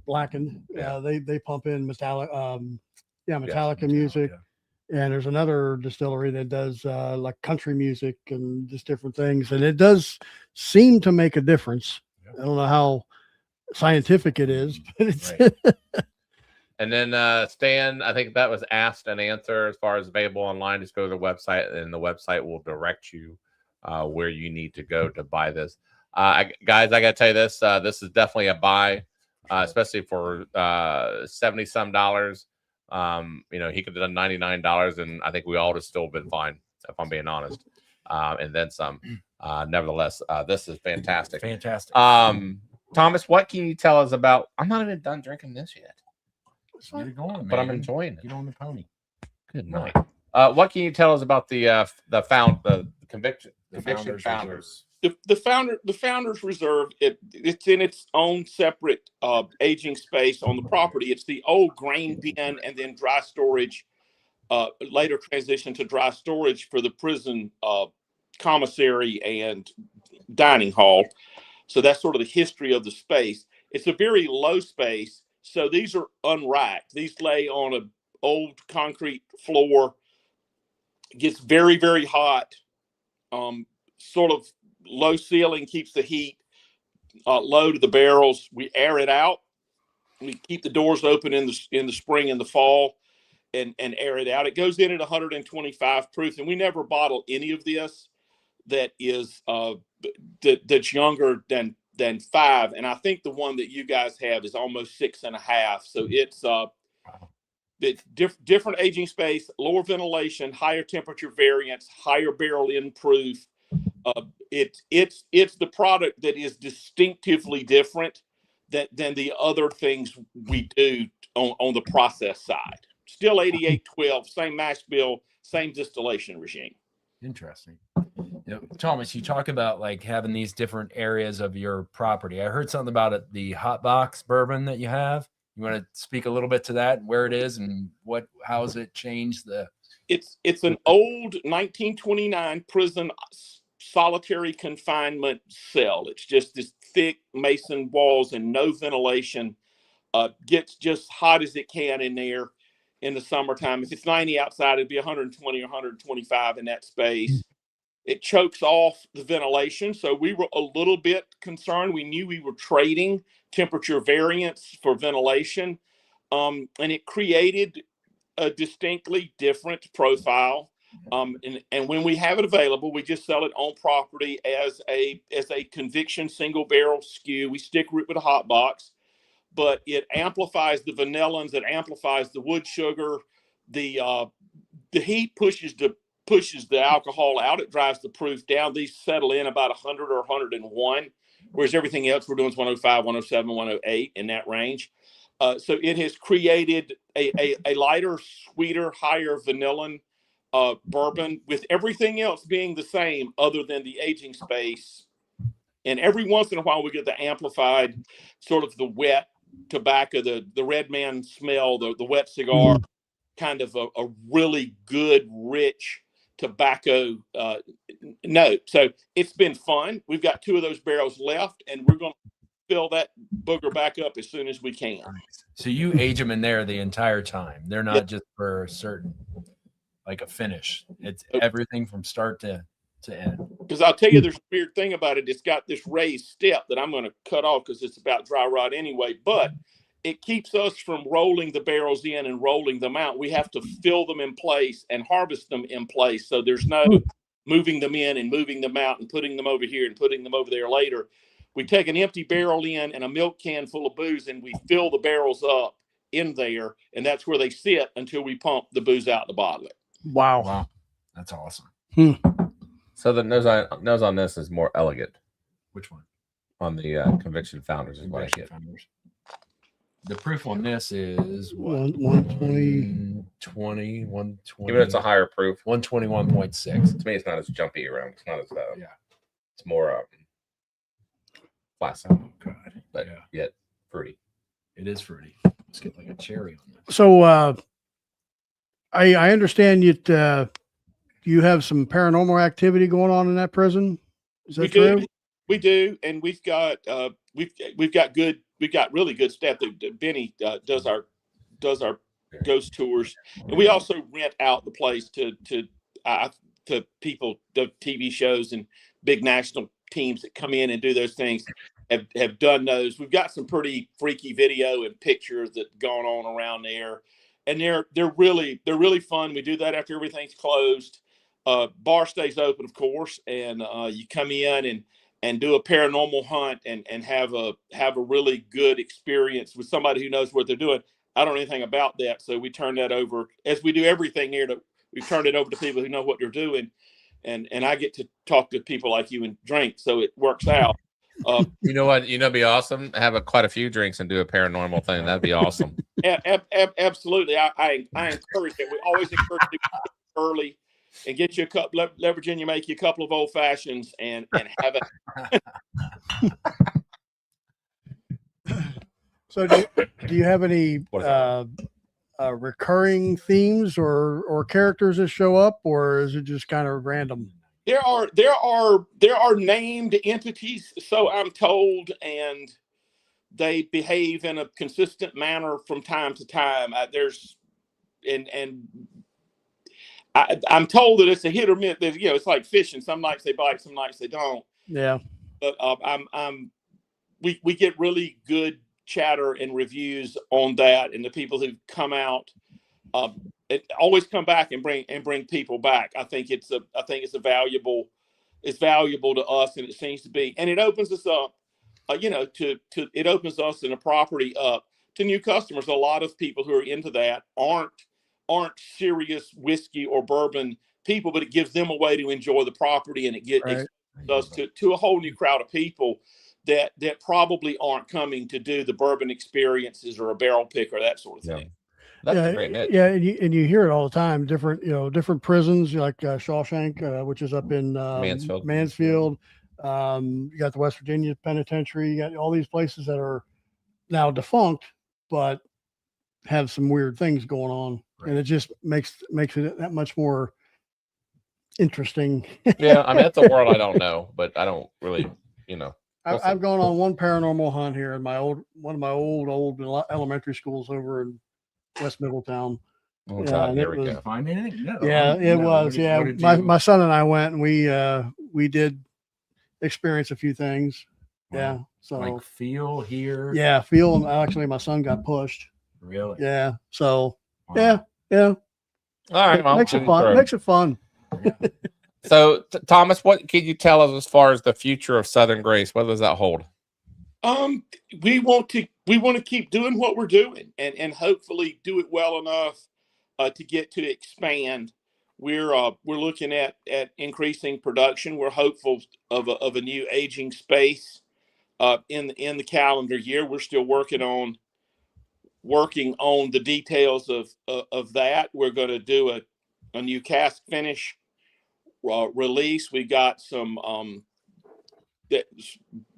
Blackened. They pump in Metallica music. And there's another distillery that does like country music and just different things. And it does seem to make a difference. I don't know how scientific it is, but it's. Right. And then Stan, I think that was asked and answered as far as available online. Just go to the website and the website will direct you where you need to go to buy this. Guys, I got to tell you this. This is definitely a buy, especially for $70 some. He could have done $99 and I think we all would have still been fine, if I'm being honest. And then some. Nevertheless, this is fantastic. Fantastic. Thomas, what can you tell us about? I'm not even done drinking this yet. Get it going, man. But I'm enjoying it. Get on the pony. Good night. What can you tell us about the Conviction Founders? The Founders Reserve, it's in its own separate aging space on the property. It's the old grain bin and then dry storage, later transitioned to dry storage for the prison commissary and dining hall. So that's sort of the history of the space. It's a very low space. So these are unracked. These lay on an old concrete floor. It gets very, very hot. Sort of low ceiling keeps the heat low to the barrels. We air it out. We keep the doors open in the spring and the fall and air it out. It goes in at 125 proof, and we never bottle any of this that is that's younger than 5. And I think the one that you guys have is almost 6.5. So it's different aging space, lower ventilation, higher temperature variance, higher barrel in proof. It's the product that is distinctively different than the other things we do on the process side. Still 8812, same mash bill, same distillation regime. Interesting. Thomas, you talk about like having these different areas of your property. I heard something about it, the hot box bourbon that you have. You want to speak a little bit to that, where it is and how has it changed the? It's an old 1929 prison solitary confinement cell. It's just this thick mason walls and no ventilation. Gets just hot as it can in there in the summertime. If it's 90 outside, it'd be 120 or 125 in that space. It chokes off the ventilation. So we were a little bit concerned. We knew we were trading temperature variance for ventilation. And it created a distinctly different profile. And when we have it available, we just sell it on property as a Conviction single barrel SKU. We stick with a hot box, but it amplifies the vanillins, it amplifies the wood sugar. The heat pushes the alcohol out. It drives the proof down. These settle in about 100 or 101, whereas everything else we're doing is 105, 107, 108 in that range. So it has created a lighter, sweeter, higher vanillin bourbon, with everything else being the same other than the aging space. And every once in a while we get the amplified sort of the wet tobacco, the red man smell, the wet cigar, kind of a really good, rich tobacco note. So it's been fun. We've got 2 of those barrels left, and we're going to fill that booger back up as soon as we can. So you age them in there the entire time. They're not just for certain, like a finish. It's everything from start to end. Because I'll tell you, there's a weird thing about it. It's got this raised step that I'm going to cut off because it's about dry rot anyway. But it keeps us from rolling the barrels in and rolling them out. We have to fill them in place and harvest them in place. So there's no moving them in and moving them out and putting them over here and putting them over there later. We take an empty barrel in and a milk can full of booze, and we fill the barrels up in there, and that's where they sit until we pump the booze out the bottle. Wow. That's awesome. So the nose on this is more elegant. Which one? On the Conviction Founders is what I get. The proof on this is 120. 120. Even if it's a higher proof. 121.6. To me, it's not as jumpy around. It's not as It's more classic, Oh God. but Yeah. yet fruity. It is fruity. Let's get like a cherry on this. So I understand you have some paranormal activity going on in that prison. Is that true? We do, and we've got really good staff. Benny does our ghost tours, and we also rent out the place to people, the TV shows and big national teams that come in and do those things. Have done those. We've got some pretty freaky video and pictures that gone on around there, and they're really fun. We do that after everything's closed. Bar stays open, of course, and you come in and do a paranormal hunt and have a really good experience with somebody who knows what they're doing. I don't know anything about that, so we turn that over, as we do everything here. We turn it over to people who know what they're doing, and I get to talk to people like you and drink, so it works out. You know what? It'd be awesome. Have quite a few drinks and do a paranormal thing. That'd be awesome. Absolutely. I encourage it. We always encourage people early and get you a cup. Let Virginia make you a couple of old fashions and have it. So do you have any recurring themes or characters that show up, or is it just kind of random? There are named entities, so I'm told, and they behave in a consistent manner from time to time. I'm told that it's a hit or miss. It's like fishing. Some nights they bite, some nights they don't. Yeah. But we get really good chatter and reviews on that, and the people who come out always come back and bring people back. I think it's valuable to us, and it seems to be, and it opens us up, it opens us and a property up to new customers. A lot of people who are into that aren't serious whiskey or bourbon people, but it gives them a way to enjoy the property, and it gets us to a whole new crowd of people that probably aren't coming to do the bourbon experiences or a barrel pick or that sort of thing. That's great. Yeah, and you hear it all the time. Different prisons, like Shawshank, which is up in Mansfield. You got the West Virginia Penitentiary. You got all these places that are now defunct, but have some weird things going on, and it just makes it that much more interesting. Yeah, I mean, that's a world I don't know, but I don't really, I've gone on one paranormal hunt here in one of my old elementary schools over in West Middletown. Oh, God, here we go. Find anything? No. Yeah, it was. My son and I went, and we did experience a few things. Wow. Yeah. So like feel here. Yeah, feel. And actually, my son got pushed. Really? Yeah. So Wow. yeah. All right. Well, Makes it fun. Makes it fun. Yeah. So, Thomas, what can you tell us as far as the future of Southern Grace? What does that hold? We want to keep doing what we're doing, and hopefully do it well enough to get to expand. We're looking at increasing production. We're hopeful of a new aging space in the calendar year. We're still working on the details of that. We're going to do a new cask finish release. We got some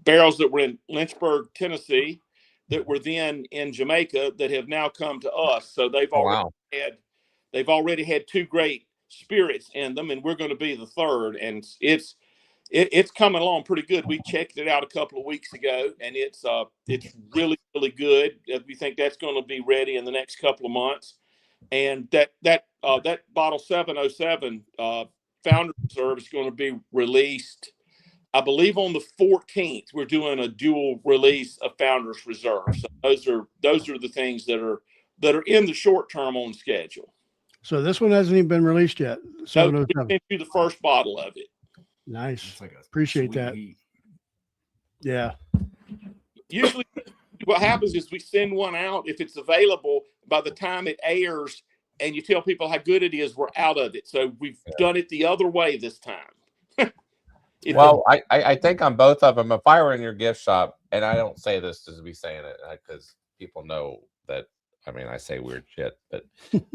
barrels that were in Lynchburg, Tennessee, that were then in Jamaica that have now come to us. So they've already had two great spirits in them, and we're going to be the third. And it's coming along pretty good. We checked it out a couple of weeks ago, and it's really, really good. We think that's going to be ready in the next couple of months. And that bottle 707 Founder Reserve is going to be released, I believe, on the 14th. We're doing a dual release of Founders Reserve. So those are the things that are in the short term on schedule. So this one hasn't even been released yet. So we sent you the first bottle of it. Nice. Like Appreciate that. Yeah. Usually what happens is we send one out. If it's available, by the time it airs and you tell people how good it is, we're out of it. So we've done it the other way this time. Well, I think on both of them, if I were in your gift shop, and I don't say this to be saying it because people know that, I mean, I say weird shit, but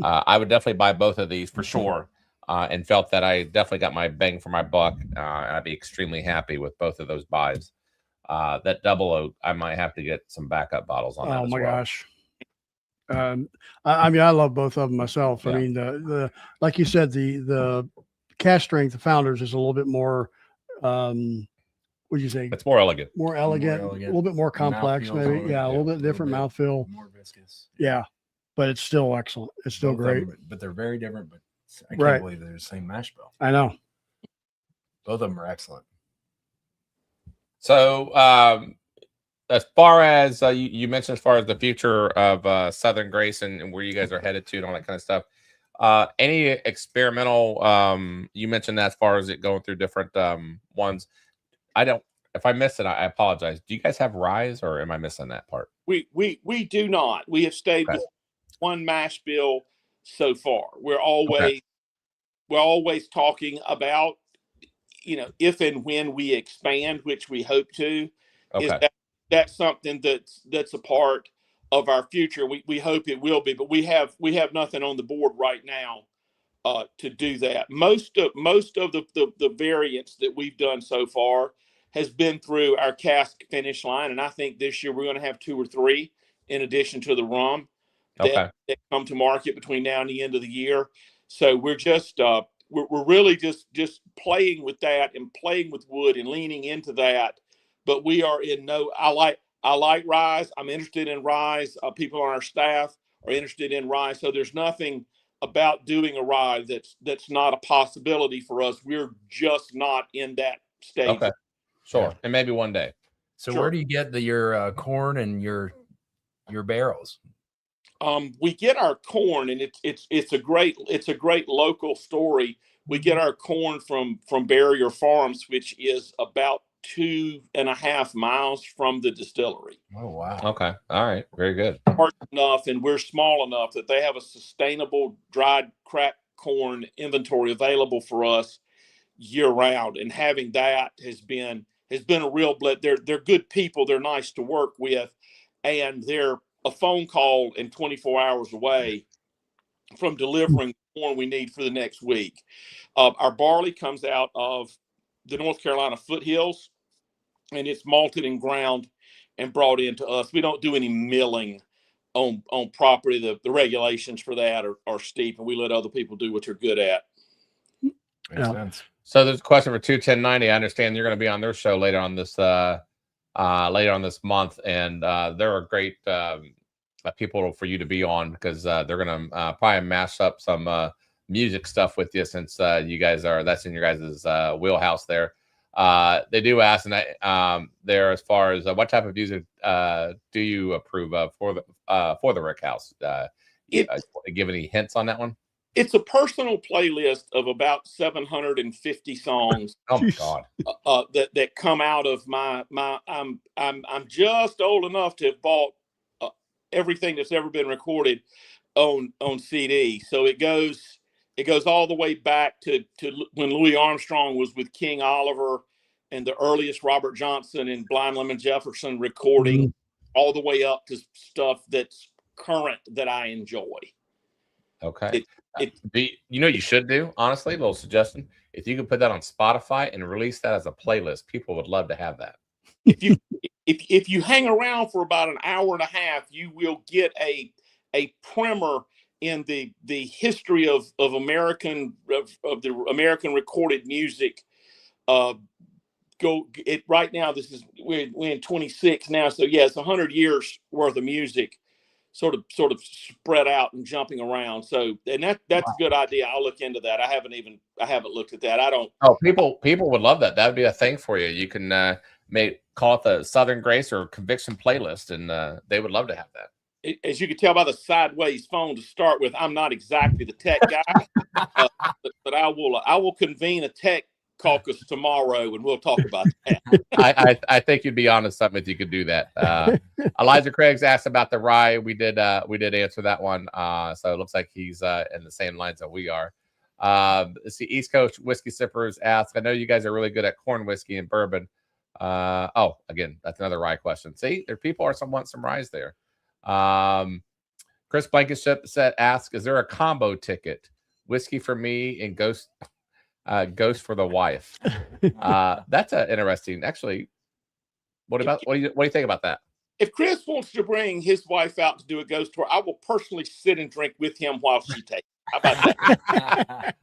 I would definitely buy both of these for sure. and felt that I definitely got my bang for my buck. I'd be extremely happy with both of those buys. That double oak, I might have to get some backup bottles on that. Oh as my well. gosh. I mean, I love both of them myself. Yeah. I mean, the like you said, the cask strength, the Founders is a little bit more, would you say, It's more elegant. more elegant, a little bit more complex, Mouthfeel's maybe. on it, Yeah, a little bit different mouthfeel. more viscous. Yeah, but it's still excellent. It's still Both of great. them, but they're very different. But I can't Right. believe they're the same mash bill. I know. Both of them are excellent. So, as far as you mentioned, as far as the future of Southern Grace and where you guys are headed to and all that kind of stuff, any experimental, you mentioned that as far as it going through different ones. I don't, if I missed it, I apologize. Do you guys have ryes, or am I missing that part? We do not. We have stayed with one mash bill so far. We're always talking about, if and when we expand, which we hope to. Is that's something that's a part of our future. We hope it will be, but we have nothing on the board right now to do that. Most of the variants that we've done so far has been through our cask finish line, and I think this year we're going to have 2 or 3 in addition to the rum that come to market between now and the end of the year. So we're just we're really just playing with that and playing with wood and leaning into that. But we are in no. I like ryes. I'm interested in ryes. People on our staff are interested in rye. So there's nothing about doing a rye that's not a possibility for us. We're just not in that stage. Okay, sure, and maybe one day. So where do you get your corn and your barrels? We get our corn, and it's a great local story. We get our corn from Barrier Farms, which is about 2.5 miles from the distillery. Oh wow! Okay, all right, very good. Enough, and we're small enough that they have a sustainable dried cracked corn inventory available for us year round, and having that has been a real blessing. They're good people. They're nice to work with, and they're a phone call and 24 hours away from delivering the corn we need for the next week. Our barley comes out of the North Carolina foothills, and it's malted and ground and brought into us. We don't do any milling on property. The regulations for that are steep, and we let other people do what they're good at. Makes sense. So there's a question for 21090. I understand you're going to be on their show later on this month, and they're a great people for you to be on, because they're going to probably mash up some music stuff with you, since you guys that's in your guys' wheelhouse there. They do ask, and there, as far as what type of music do you approve of for the Rick House? Give any hints on that one? It's a personal playlist of about 750 songs. Oh my God! That come out of my. I'm just old enough to have bought everything that's ever been recorded on CD. So it goes all the way back to when Louis Armstrong was with King Oliver, and the earliest Robert Johnson and Blind Lemon Jefferson recording, all the way up to stuff that's current that I enjoy. Okay. You should do, honestly, a little suggestion. If you could put that on Spotify and release that as a playlist, people would love to have that. If you hang around for about an hour and a half, you will get a primer in the history of the American recorded music. Right now, we're in 26 now, so yeah, it's 100 years worth of music, sort of spread out and jumping around. So, and that's a good idea. I'll look into that. I haven't looked at that. I don't. Oh, people would love that. That would be a thing for you. You can call it the Southern Grace or Conviction playlist, and they would love to have that. As you can tell by the sideways phone to start with, I'm not exactly the tech guy, but I will convene a tech caucus tomorrow, and we'll talk about that. I think you'd be onto something if you could do that. Elijah Craig's asked about the rye. We did answer that one. So it looks like he's in the same lines that we are. Let's see, East Coast Whiskey Sippers asked, I know you guys are really good at corn whiskey and bourbon. Again, that's another rye question. See, there people want some ryes there. Chris Blankenship asked, is there a combo ticket whiskey for me and ghost for the wife. That's a interesting. Actually, what do you think about that? If Chris wants to bring his wife out to do a ghost tour, I will personally sit and drink with him while she takes it. How about that?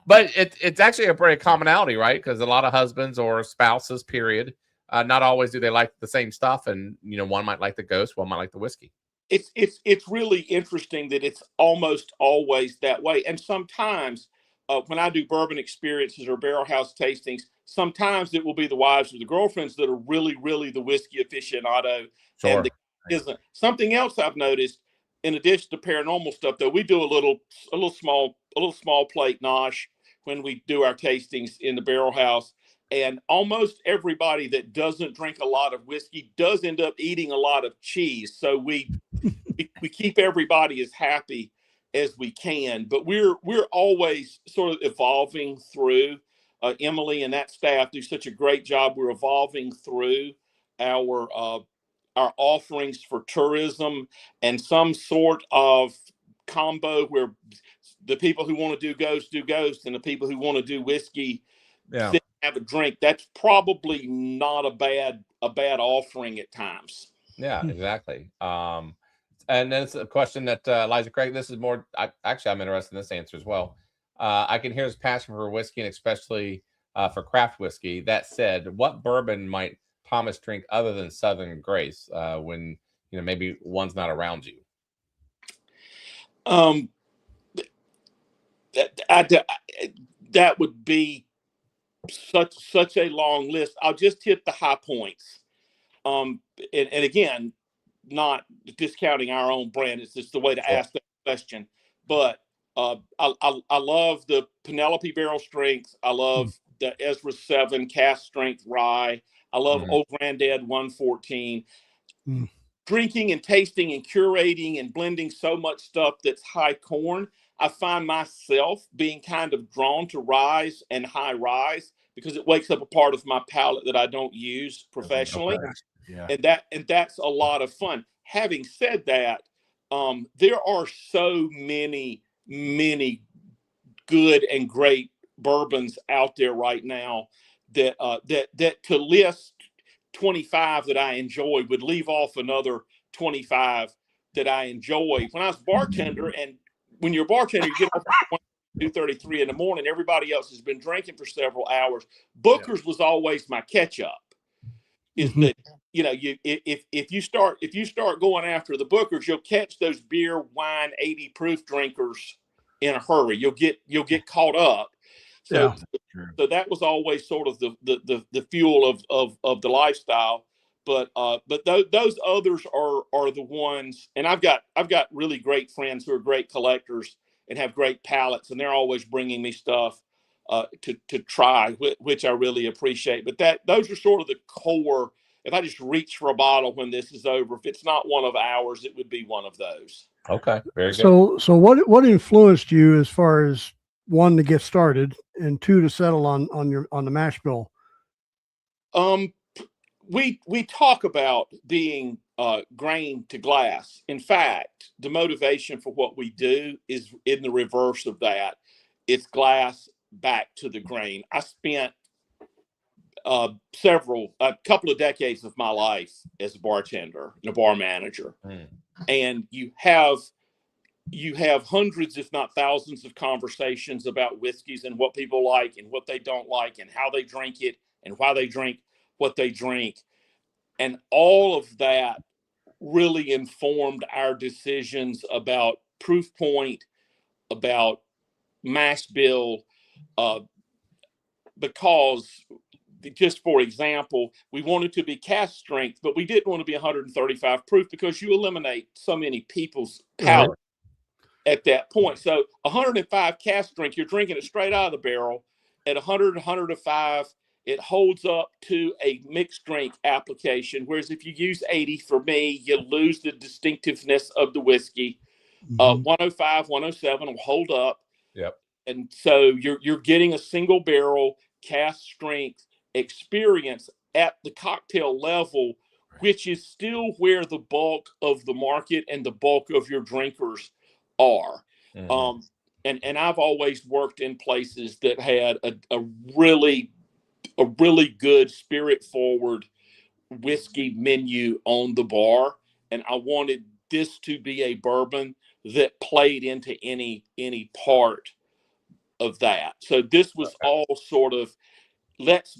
But it's actually a pretty commonality, right? Because a lot of husbands or spouses, period, not always do they like the same stuff, and one might like the ghost, one might like the whiskey. It's really interesting that it's almost always that way. And sometimes when I do bourbon experiences or barrel house tastings, sometimes it will be the wives or the girlfriends that are really, really the whiskey aficionado. Sure. And isn't. Something else I've noticed, in addition to paranormal stuff, though, we do a little small plate nosh when we do our tastings in the barrel house. And almost everybody that doesn't drink a lot of whiskey does end up eating a lot of cheese. So we keep everybody as happy as we can, but we're always sort of evolving through. Emily and that staff do such a great job. We're evolving through our offerings for tourism and some sort of combo where the people who want to do ghost, and the people who want to do whiskey sit and have a drink. That's probably not a bad offering at times. Yeah, exactly. And then it's a question that Eliza Craig, this is more, I'm interested in this answer as well. I can hear his passion for whiskey and especially for craft whiskey. That said, what bourbon might Thomas drink other than Southern Grace when maybe one's not around you? That would be such a long list. I'll just hit the high points. And again, not discounting our own brand. It's just the way to ask that question. But I love the Penelope barrel strength. I love the Ezra 7 cast strength rye. I love Old Granddad 114. Drinking and tasting and curating and blending so much stuff that's high corn, I find myself being kind of drawn to ryes and high ryes because it wakes up a part of my palate that I don't use professionally. Okay. Yeah. And that's a lot of fun. Having said that, there are so many good and great bourbons out there right now that that to list 25 that I enjoy would leave off another 25 that I enjoy. When I was bartender, and when you're a bartender, you get off at 2:33 in the morning. Everybody else has been drinking for several hours. Booker's was always my catch up. Is that if you start going after the Bookers, you'll catch those beer, wine, 80 proof drinkers in a hurry. You'll get caught up. So that was always sort of the fuel of the lifestyle. But those others are the ones. And I've got really great friends who are great collectors and have great palates, and they're always bringing me stuff to try, which I really appreciate. But those are sort of the core. If I just reach for a bottle when this is over, if it's not one of ours, it would be one of those. Okay, very good. So what influenced you as far as one to get started and two to settle on the mash bill? We talk about being grain to glass. In fact, the motivation for what we do is in the reverse of that. It's glass back to the grain. I spent a couple of decades of my life as a bartender and a bar manager. And you have hundreds, if not thousands, of conversations about whiskeys and what people like and what they don't like and how they drink it and why they drink what they drink. And all of that really informed our decisions about proof point, about mash bill, because just for example, we wanted to be cask strength, but we didn't want to be 135 proof because you eliminate so many people's palate at that point. So 105 cask strength, you're drinking it straight out of the barrel. At 100, 105, it holds up to a mixed drink application. Whereas if you use 80, for me, you lose the distinctiveness of the whiskey. 105, 107 will hold up. Yep. And so you're getting a single barrel cask strength experience at the cocktail level, which is still where the bulk of the market and the bulk of your drinkers are. and I've always worked in places that had a really good spirit forward whiskey menu on the bar, and I wanted this to be a bourbon that played into any part of that. So this was all sort of, let's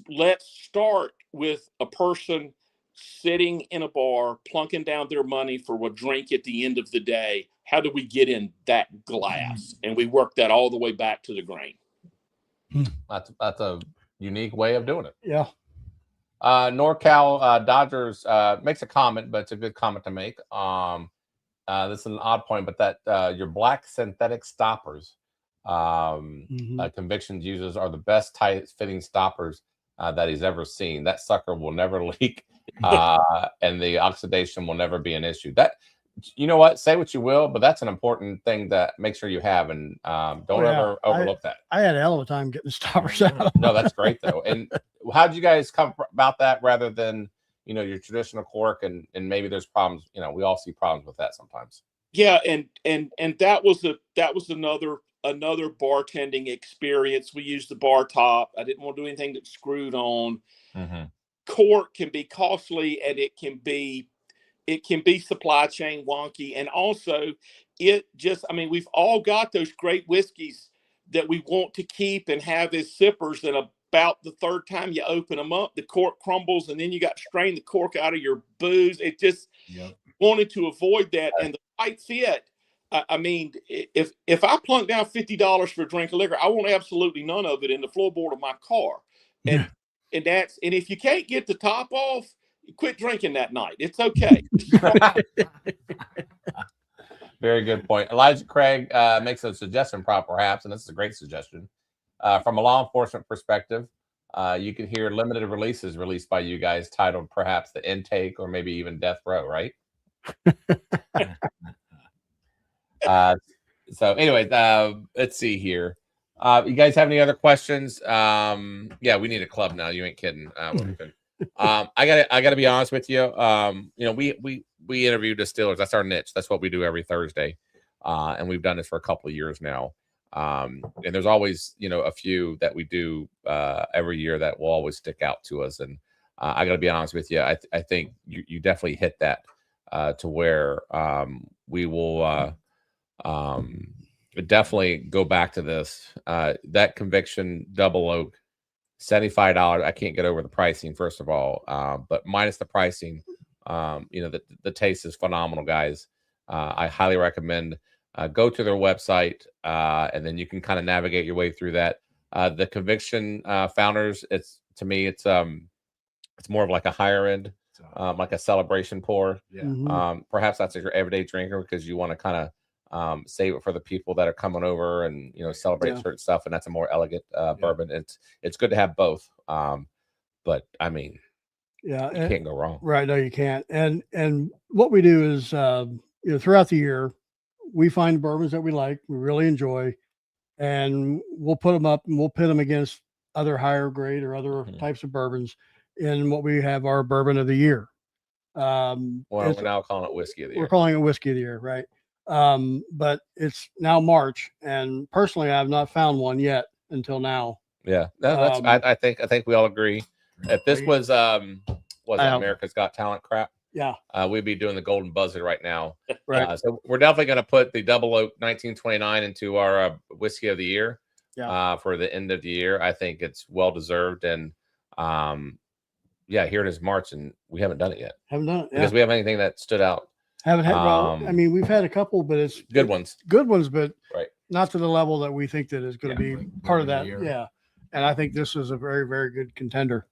start with a person sitting in a bar plunking down their money for a drink at the end of the day. How do we get in that glass? And we work that all the way back to the grain. That's a unique way of doing it. Yeah. NorCal Dodgers makes a comment, but it's a good comment to make. This is an odd point, but that your black synthetic stoppers Convictions users are the best tight fitting stoppers that he's ever seen. That sucker will never leak, and the oxidation will never be an issue. That, you know what, say what you will, but that's an important thing to make sure you have, and don't ever overlook that. I had a hell of a time getting the stoppers out. No, that's great though. And how did you guys come about that rather than, you know, your traditional cork, and maybe there's problems, you know, we all see problems with that sometimes. Yeah, and that was another bartending experience. We used the bar top. I didn't want to do anything that screwed on. Cork can be costly, and it can be supply chain wonky, and also we've all got those great whiskeys that we want to keep and have as sippers, and about the third time you open them up, the cork crumbles, and then you got to strain the cork out of your booze. It just wanted to avoid that. And the right fit, I mean, if I plunk down $50 for a drink of liquor, I want absolutely none of it in the floorboard of my car. And if you can't get the top off, quit drinking that night. It's okay. Very good point. Elijah Craig makes a suggestion, perhaps, and this is a great suggestion. From a law enforcement perspective, you can hear limited releases released by you guys titled perhaps The Intake or maybe even Death Row, right? So anyway, let's see here. You guys have any other questions? Yeah, we need a club now. You ain't kidding. I gotta be honest with you. You know, we interview distillers. That's our niche. That's what we do every Thursday. And we've done this for a couple of years now. And there's always, you know, a few that we do every year that will always stick out to us. And I gotta be honest with you. I think you definitely hit that to where we will definitely go back to this. That Conviction Double Oak, $75. I can't get over the pricing, first of all, but minus the pricing, you know, the taste is phenomenal, guys. I highly recommend go to their website, and then you can kind of navigate your way through that. The Conviction founders, to me it's more of like a higher end, like a celebration pour. Perhaps that's your everyday drinker because you want to kind of save it for the people that are coming over and, you know, celebrate certain stuff, and that's a more elegant bourbon. It's good to have both, but I mean, you can't go wrong. Right? No, you can't. And what we do is, you know, throughout the year, we find bourbons that we like, we really enjoy, and we'll put them up and we'll pit them against other higher grade or other types of bourbons in what we have our bourbon of the year. Well, we're now calling it whiskey of the year. We're calling it whiskey of the year, right? But it's now March, and personally, I have not found one yet until now. Yeah, that's. I think we all agree. If this was America's Got Talent crap, we'd be doing the Golden Buzzer right now. Right. So we're definitely going to put the Double Oak 1929 into our whiskey of the year. For the end of the year, I think it's well deserved, and here it is March, and we haven't done it yet. Haven't done it because we have anything that stood out. Haven't had. Well, I mean, we've had a couple, but it's good ones, but not to the level that we think that is going to be part of that. Yeah, and I think this is a very, very good contender.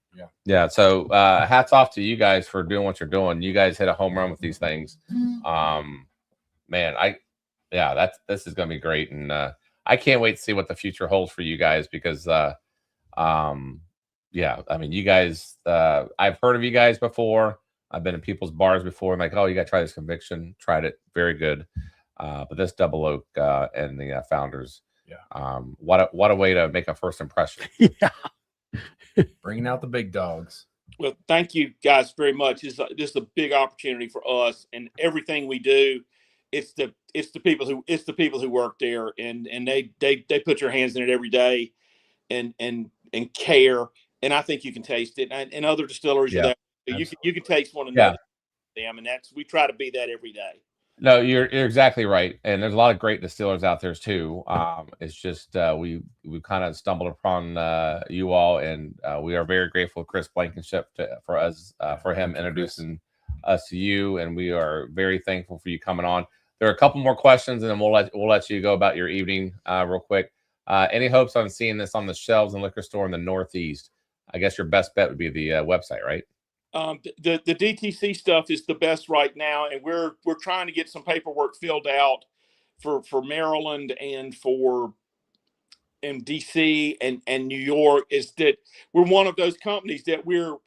Yeah. So hats off to you guys for doing what you're doing. You guys hit a home run with these things. Man, this is going to be great, and I can't wait to see what the future holds for you guys because, I mean, you guys. I've heard of you guys before. I've been in people's bars before and like, oh, you got to try this Conviction. Tried it. Very good. But this Double Oak and the founders, what a way to make a first impression. Bringing out the big dogs. Well, thank you guys very much. This is a big opportunity for us, and everything we do it's the people who work there, and they put their hands in it every day, and care. And I think you can taste it. And other distilleries are there. You can taste one another. Them, and we try to be that every day. No, you're exactly right, and there's a lot of great distillers out there too. It's just we kind of stumbled upon you all, and we are very grateful, Chris Blankenship, for him introducing us to you, and we are very thankful for you coming on. There are a couple more questions, and then we'll let you go about your evening real quick. Any hopes on seeing this on the shelves in liquor store in the Northeast? I guess your best bet would be the website, right? The DTC stuff is the best right now, and we're trying to get some paperwork filled out for Maryland and DC and New York. Is that we're one of those companies that we're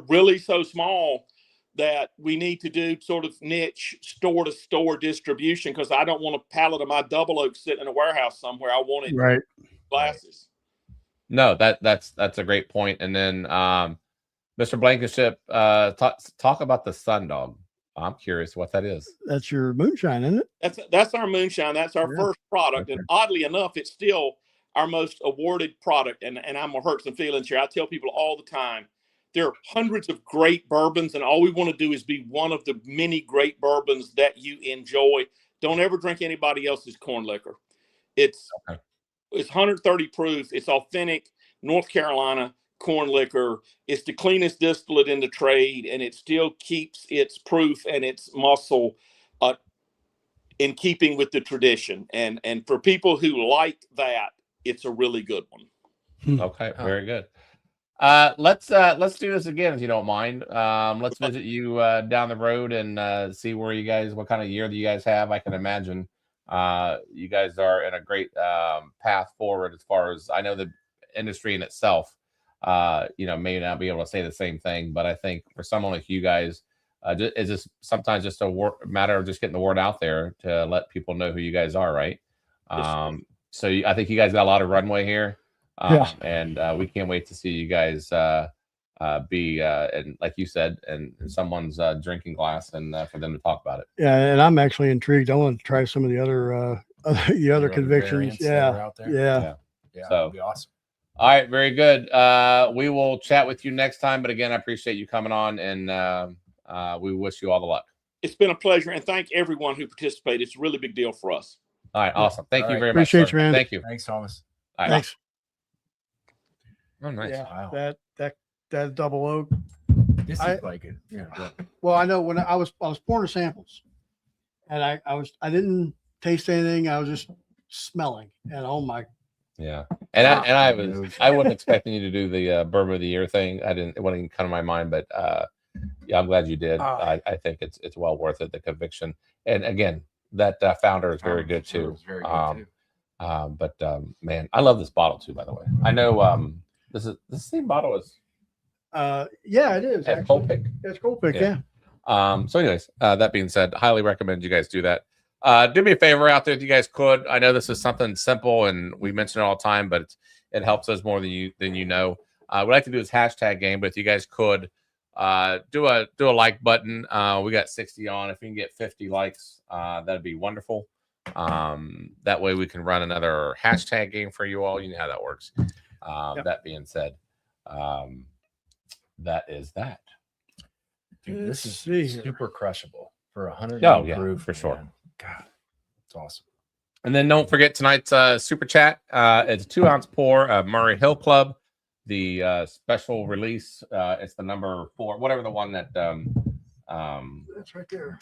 really so small that we need to do sort of niche store to store distribution, because I don't want a pallet of my double oak sitting in a warehouse somewhere. I want it Right. glasses. No, that's a great point. And then Mr. Blankenship, talk about the Sundog. I'm curious what that is. That's your moonshine, isn't it? That's our moonshine. That's our first product. And oddly enough, it's still our most awarded product. And I'm going to hurt some feelings here. I tell people all the time, there are hundreds of great bourbons, and all we want to do is be one of the many great bourbons that you enjoy. Don't ever drink anybody else's corn liquor. It's 130 proof. It's authentic North Carolina corn liquor. It's the cleanest distillate in the trade, and it still keeps its proof and its muscle in keeping with the tradition. And for people who like that, it's a really good one. Okay, very good. Let's do this again, if you don't mind. Let's visit you down the road and see where you guys, what kind of year that you guys have. I can imagine you guys are in a great path forward. As far as I know, the industry in itself may not be able to say the same thing, but I think for someone like you guys, it's just sometimes just a matter of just getting the word out there to let people know who you guys are, right? So I think you guys got a lot of runway here. And we can't wait to see you guys be and like you said, and someone's drinking glass, and for them to talk about it. Yeah, and I'm actually intrigued. I want to try some of the other convictions. Yeah. So that'd be awesome. All right, very good. We will chat with you next time. But again, I appreciate you coming on, and we wish you all the luck. It's been a pleasure, and thank everyone who participated. It's a really big deal for us. All right, awesome. Thank you very much. Appreciate you, man. Thank you. Thanks, Thomas. All right. Thanks. Oh, nice. Yeah, Wow. that double oak. This is like it. Yeah. Well, I know when I was pouring samples, and I didn't taste anything. I was just smelling, and oh my. Yeah, and I wasn't expecting you to do the bourbon of the year thing. It wasn't even come to my mind, but yeah, I'm glad you did. I think it's well worth it. The conviction, and again, that founder is very good too. Very good too. But man, I love this bottle too. By the way, I know this is the same bottle as yeah, it is. at Cold Pick. It's Cold Pick, yeah. So anyways, that being said, highly recommend you guys do that. Do me a favor out there if you guys could. I know this is something simple and we mention it all the time, but it helps us more than you know. What I like to do is hashtag game, but if you guys could do a like button. We got 60 on. If you can get 50 likes, that'd be wonderful. That way we can run another hashtag game for you all. You know how that works. Yep. That being said, that is that. Dude, this is super crushable for 100 proof, for sure. Man. God, it's awesome. And then don't forget tonight's super chat. It's a 2-ounce pour of Murray Hill Club, the special release. It's the number 4, whatever the one that That's right there.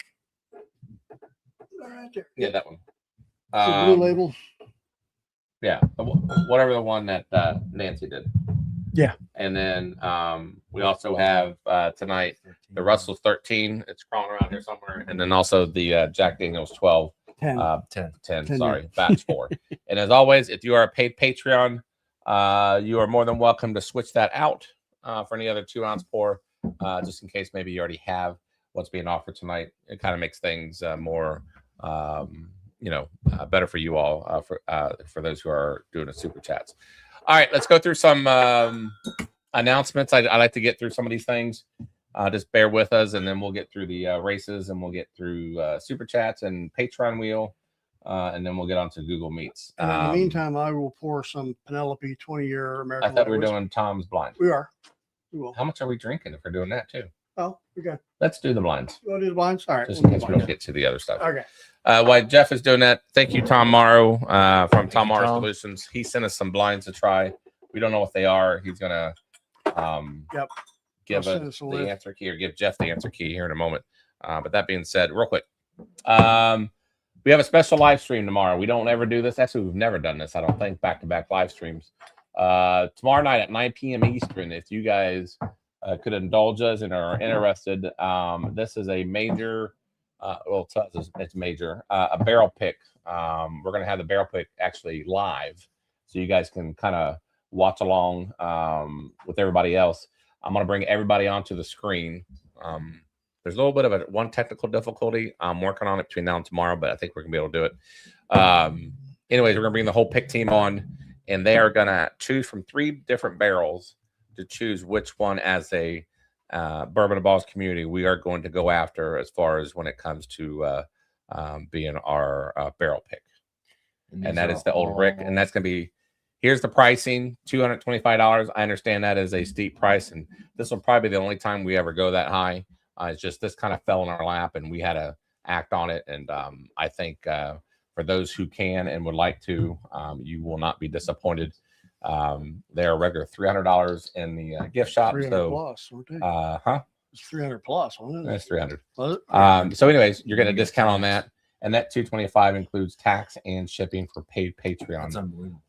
Right there. yeah, that one. The blue label. Yeah, whatever the one that Nancy did. Yeah. And then we also have tonight the Russell's 13. It's crawling around here somewhere. And then also the Jack Daniel's 12. 10, sorry, batch 4. And as always, if you are a paid Patreon, you are more than welcome to switch that out for any other 2-ounce pour, just in case maybe you already have what's being offered tonight. It kind of makes things more better for you all, for those who are doing the super chats. All right, let's go through some announcements. I like to get through some of these things. just bear with us, and then we'll get through the races, and we'll get through super chats and Patreon wheel, and then we'll get on to Google Meets. And in the meantime, I will pour some Penelope 20-year American. I thought we were whiskey. doing Tom's blind. We are. We will. How much are we drinking if we're doing that too? Oh, we got. Let's do the blinds. You want to do the blinds? All right. Just we'll in do case we the don't get to the other stuff. blinds. While Jeff is doing that, thank you, Tom Morrow, from Tom you, Morrow Tom. Solutions. He sent us some blinds to try. We don't know what they are. He's gonna Yep. give I'll send us us a the list. answer key, or give Jeff the answer key here in a moment. But that being said, real quick, we have a special live stream tomorrow. We don't ever do this. Actually, we've never done this, I don't think, back-to-back live streams. Tomorrow night at 9 p.m. Eastern, if you guys could indulge us and are interested, this is a major, well, to us, it's major, a barrel pick. We're going to have the barrel pick actually live, so you guys can kind of watch along with everybody else. I'm going to bring everybody onto the screen. There's a little bit of one technical difficulty. I'm working on it between now and tomorrow, but I think we're going to be able to do it. Anyways, we're going to bring the whole pick team on, and they are going to choose from 3 different barrels to choose which one, as a Bourbon and Ballz community, we are going to go after as far as when it comes to being our barrel pick. And that is the old Rick, and that's going to be, here's the pricing, $225. I understand that is a steep price, and this will probably be the only time we ever go that high. It's just this kind of fell in our lap, and we had to act on it. And I think for those who can and would like to, you will not be disappointed. They're a regular $300 in the gift shop. 300 So, plus, weren't they? It's 300 plus, wasn't it? That's 300. Was it? So, anyways, you're getting a discount on that, and that $225 includes tax and shipping for paid Patreon. That's unbelievable.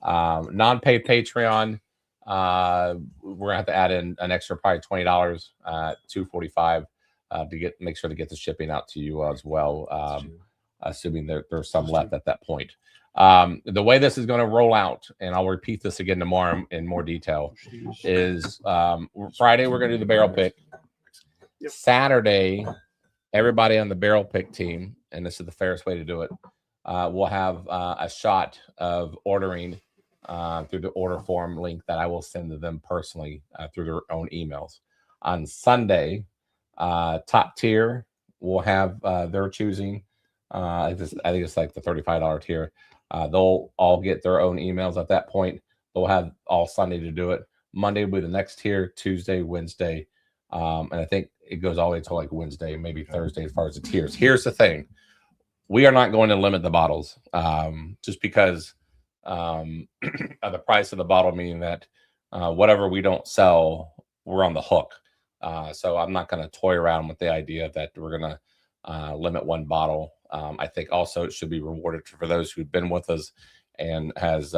Non-paid Patreon, we're gonna have to add in an extra probably $20, $245 to make sure to get the shipping out to you as well. Assuming there's some left at that point. The way this is going to roll out, and I'll repeat this again tomorrow in more detail, is Friday we're going to do the barrel pick. Yep. Saturday, everybody on the barrel pick team, and this is the fairest way to do it, will have a shot of ordering through the order form link that I will send to them personally through their own emails. On Sunday, top tier will have their choosing. I think it's like the $35 tier. They'll all get their own emails at that point. They'll have all Sunday to do it. Monday will be the next tier, Tuesday, Wednesday. And I think it goes all the way to like Wednesday, maybe Thursday as far as the tiers. Here's the thing. We are not going to limit the bottles just because of the price of the bottle, meaning that whatever we don't sell, we're on the hook. So I'm not going to toy around with the idea that we're going to limit one bottle. I think also it should be rewarded for those who've been with us and has,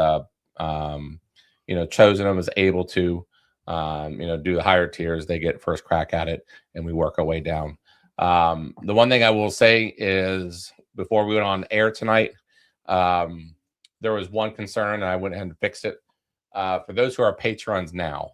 chosen them, as able to, do the higher tiers. They get first crack at it, and we work our way down. The one thing I will say is, before we went on air tonight, there was one concern, and I went ahead and fixed it. For those who are patrons now,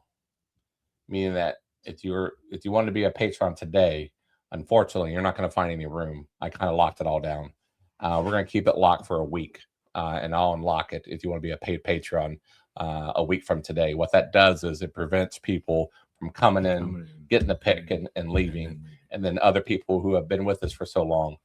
meaning that if you wanted to be a patron today, unfortunately, you're not going to find any room. I kind of locked it all down. We're going to keep it locked for a week, and I'll unlock it if you want to be a paid patron a week from today. What that does is it prevents people from coming in, getting the pick, and leaving, and then other people who have been with us for so long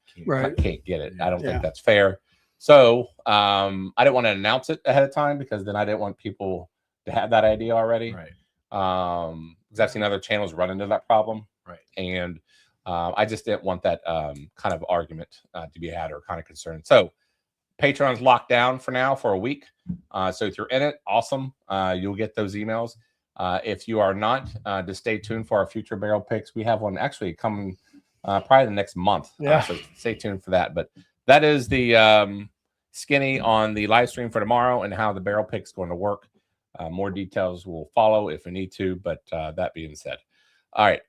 can't get it. I don't think that's fair. So I didn't want to announce it ahead of time, because then I didn't want people to have that idea already. Right. Because I've seen other channels run into that problem. Right. And I just didn't want that kind of argument to be had, or kind of concern. So Patreon's locked down for now for a week. So if you're in it, awesome. You'll get those emails. If you are not, just stay tuned for our future barrel picks. We have one actually coming probably the next month. So stay tuned for that. But that is the skinny on the live stream for tomorrow and how the barrel pick's going to work. More details will follow if we need to. But that being said, all right.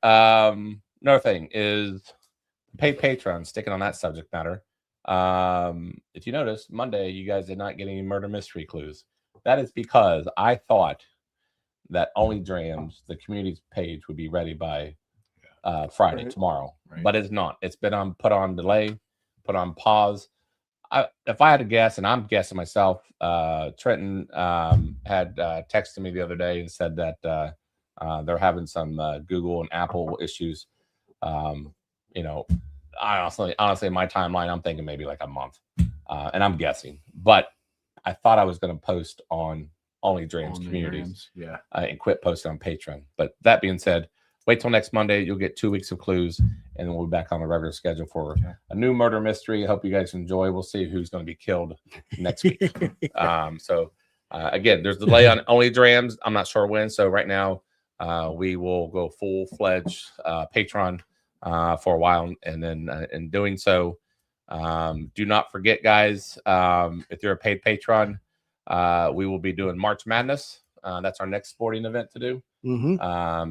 Another thing is paid patrons, sticking on that subject matter. If you notice, Monday, you guys did not get any murder mystery clues. That is because I thought that Only Drams, the community's page, would be ready by Friday, tomorrow. Right. But it's not. It's been put on delay, put on pause. If I had to guess, and I'm guessing myself, Trenton had texted me the other day and said that they're having some Google and Apple issues. You know, honestly, in my timeline, I'm thinking maybe like a month, and I'm guessing. But I thought I was going to post on Only Dreams communities, and quit posting on Patreon. But that being said, wait till next Monday. You'll get 2 weeks of clues, and then we'll be back on the regular schedule for a new murder mystery. I hope you guys enjoy. We'll see who's going to be killed next week. Again, there's a delay on Only Dreams. I'm not sure when. So right now, we will go full-fledged Patreon for a while, and then in doing so, do not forget, guys, if you're a paid patron, we will be doing March Madness. That's our next sporting event to do.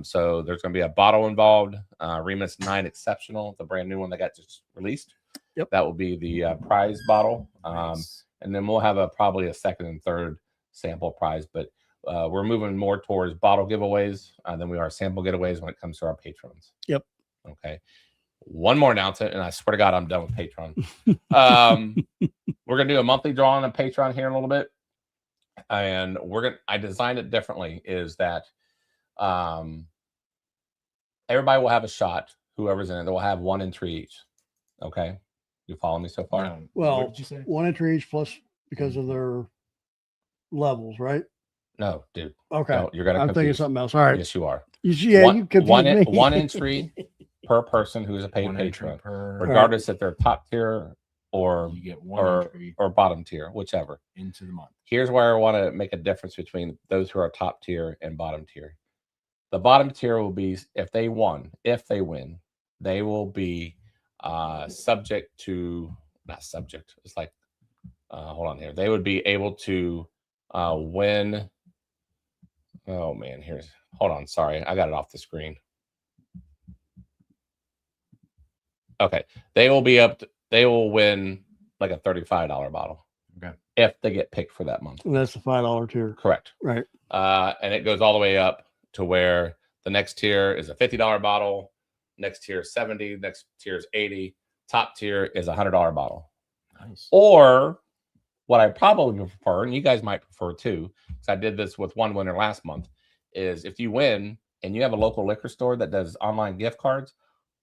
So there's going to be a bottle involved. Remus 9 Exceptional, the brand new one that got just released. Yep. That will be the prize bottle. And then we'll have probably a second and third sample prize. But we're moving more towards bottle giveaways than we are sample giveaways when it comes to our patrons. Yep. Okay. One more announcement, and I swear to God, I'm done with Patreon. We're gonna do a monthly drawing on Patreon here in a little bit, and I designed it differently. Is that everybody will have a shot. Whoever's in it, they will have 1 entry each. Okay, you follow me so far? Well, what did you say? 1 entry each plus because of their levels, right? No, dude. Okay. No, you're gonna. I'm thinking confuse. something else. All right. Yes, you are. You confused me. One entry per person who's a paid patron, regardless if they're top tier or you get one entry or bottom tier, whichever. into the month. Here's where I want to make a difference between those who are top tier and bottom tier. The bottom tier will be if they win, they will be subject to not subject. It's like hold on here. They would be able to win. Oh man, hold on. Sorry, I got it off the screen. Okay, they will win like a $35 bottle. Okay, if they get picked for that month. And that's the $5 tier. Correct. Right. And it goes all the way up to where the next tier is a $50 bottle, next tier is 70, next tier is 80, top tier is a $100 bottle. Nice. Or what I probably prefer, and you guys might prefer too, because I did this with one winner last month, is if you win and you have a local liquor store that does online gift cards,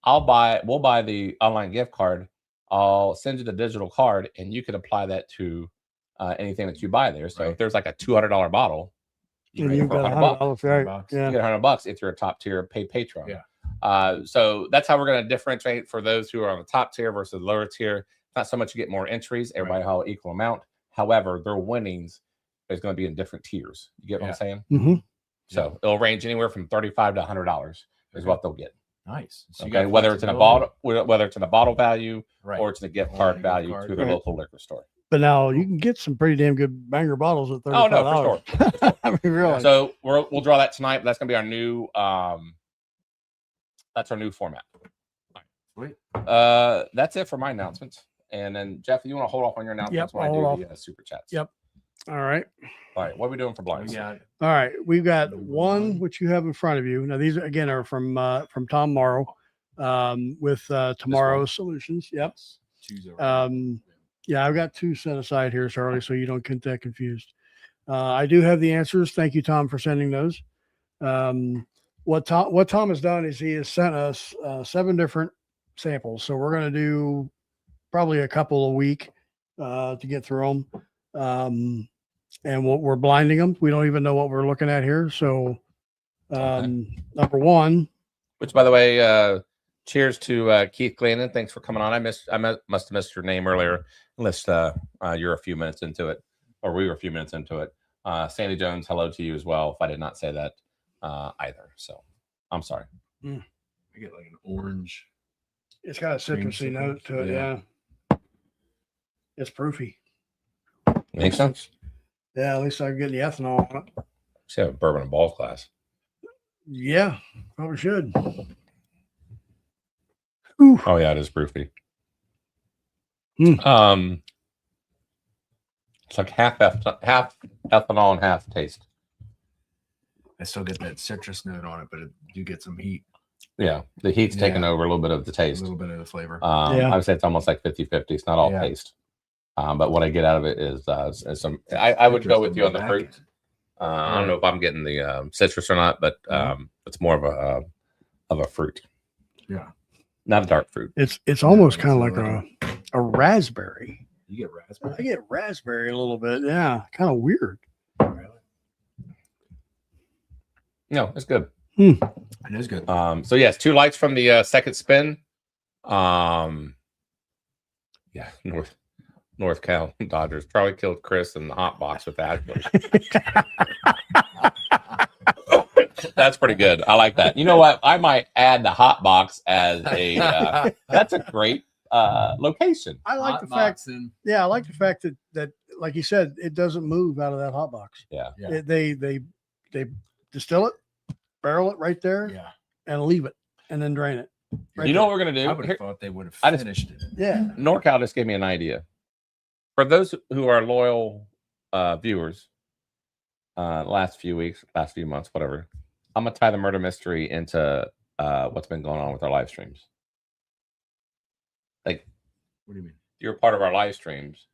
we'll buy the online gift card. I'll send you the digital card, and you can apply that to anything that you buy there. So if there's like a $200 bottle, you You've got $100, right? You get $100 if you're a top tier paid patron. Yeah. So that's how we're going to differentiate for those who are on the top tier versus the lower tier. Not so much you get more entries, everybody have an equal amount. However, their winnings is going to be in different tiers. You get what I'm saying? Mm-hmm. So it'll range anywhere from $35 to $100 is what they'll get. Nice. So Okay, whether it's in a bottle value or it's in a gift card value to the Right. local liquor store. But now you can get some pretty damn good banger bottles at $35. Oh no, for sure. I mean, really. So we'll draw that tonight. But that's going to be our new. That's our new format. Sweet. That's it for my announcements. And then Jeff, you want to hold off on your announcements Yep, when I'll I hold do the super chats? Yep. All right. All right. What are we doing for blinds? Yeah. All right. We've got one which you have in front of you. Now these again are from Tom Morrow with Tomorrow's Solutions. Yep. Choose over. Yeah, I've got 2 set aside here, Charlie, so you don't get that confused. I do have the answers. Thank you, Tom, for sending those. What Tom has done is he has sent us 7 different samples. So we're going to do probably a couple a week to get through them. And we're blinding them. We don't even know what we're looking at here. So number 1. Which, by the way, cheers to Keith Glennon. Thanks for coming on. I must have missed your name earlier, unless you're a few minutes into it, or we were a few minutes into it. Sandy Jones, hello to you as well. If I did not say that either, so I'm sorry. I get like an orange. It's got a citrusy note to it. Yeah. It's proofy. Makes sense. Yeah, at least I'm getting the ethanol on it. Should have a Bourbon and Ballz class. Yeah, probably should. Oh yeah, it is proofy. It's like half ethanol and half taste. I still get that citrus note on it, but you get some heat. Yeah, the heat's taken over a little bit of the taste. A little bit of the flavor. I would say it's almost like 50-50. It's not all taste. But what I get out of it is some. I would go with you on the fruit. I don't know if I'm getting the citrus or not, but it's more of a fruit. Yeah. Not a dark fruit. It's almost it's kind of a like a raspberry. You get raspberry. I get raspberry a little bit. Yeah, kind of weird. No, it's good. It is good. So yes, 2 lights from the second spin. Yeah, North Cal Dodgers probably killed Chris in the hot box with that. That's pretty good. I like that. You know what? I might add the hot box as a. That's a great location. I like the fact. Yeah, I like the fact that like you said, it doesn't move out of that hot box. Yeah. They distill it, barrel it right there, and leave it, and then drain it. Right You know what we're gonna do? I would have thought they would have I just- finished it. Yeah. NorCal just gave me an idea. For those who are loyal viewers, last few weeks, last few months, whatever, I'm gonna tie the murder mystery into what's been going on with our live streams. Like, What do you mean? if you're part of our live streams,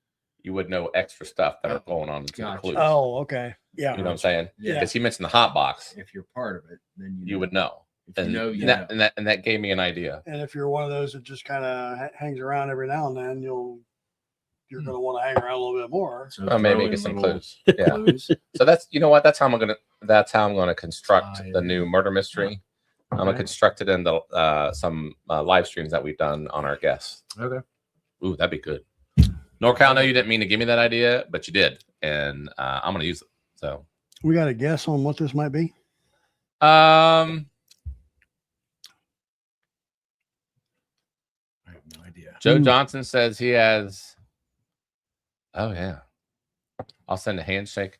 you would know extra stuff that are going on. Gotcha. Clues. Oh, okay. Yeah. You know what I'm saying? Yeah. Because he mentioned the hot box, If you're part of it, then you would know. If And, you know, you and, know. that, and that gave me an idea. And if you're one of those that just kind of hangs around every now and then, you're going to want to hang around a little bit more. So Well, maybe throw get in some little clues. Yeah. clues. So that's that's how I'm gonna construct Tie the it new murder mystery. I'm gonna Okay. construct it in the some live streams that we've done on our guests. Okay. Ooh, that'd be good. NorCal, I know you didn't mean to give me that idea, but you did, and I'm gonna use it. So, We got a guess on what this might be. I have no idea. Joe Johnson says he has. Oh yeah, I'll send a handshake.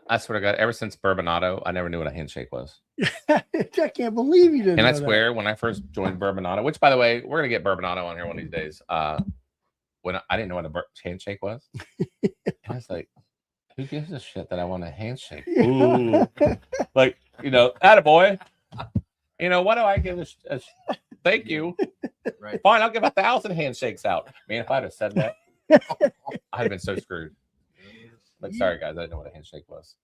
I swear to God, ever since Bourbonado, I never knew what a handshake was. I can't believe you didn't. And I know that. swear, when I first joined Bourbonado, which by the way, we're gonna get Bourbonado on here one of these days. When I didn't know what a handshake was, and I was like, "Who gives a shit that I want a handshake?" Ooh, like attaboy. What do I give a thank you? Right. Fine, I'll give 1,000 handshakes out. Man, if I'd have said that, I'd have been so screwed. Like, sorry guys, I didn't know what a handshake was.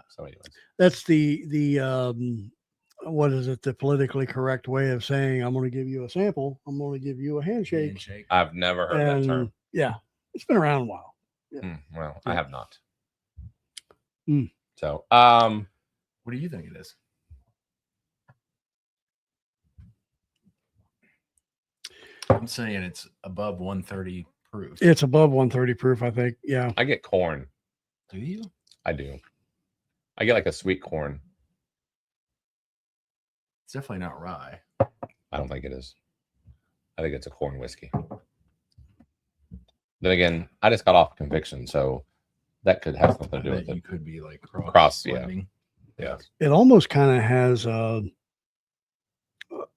So, anyways, That's the what is it? The politically correct way of saying I'm going to give you a sample. I'm going to give you a handshake. Handshake. I've never heard that term. And yeah, it's been around a while. Well, I have not. Mm. So, What do you think it is? I'm saying it's above 130 proof. It's above 130 proof, I think. Yeah. I get corn. Do you? I do. I get like a sweet corn. It's definitely not rye. I don't think it is. I think it's a corn whiskey. Then again, I just got off Conviction, so that could have something I to do bet with you it. could be like Cross, yeah. blending. Yeah. It almost kind of has kind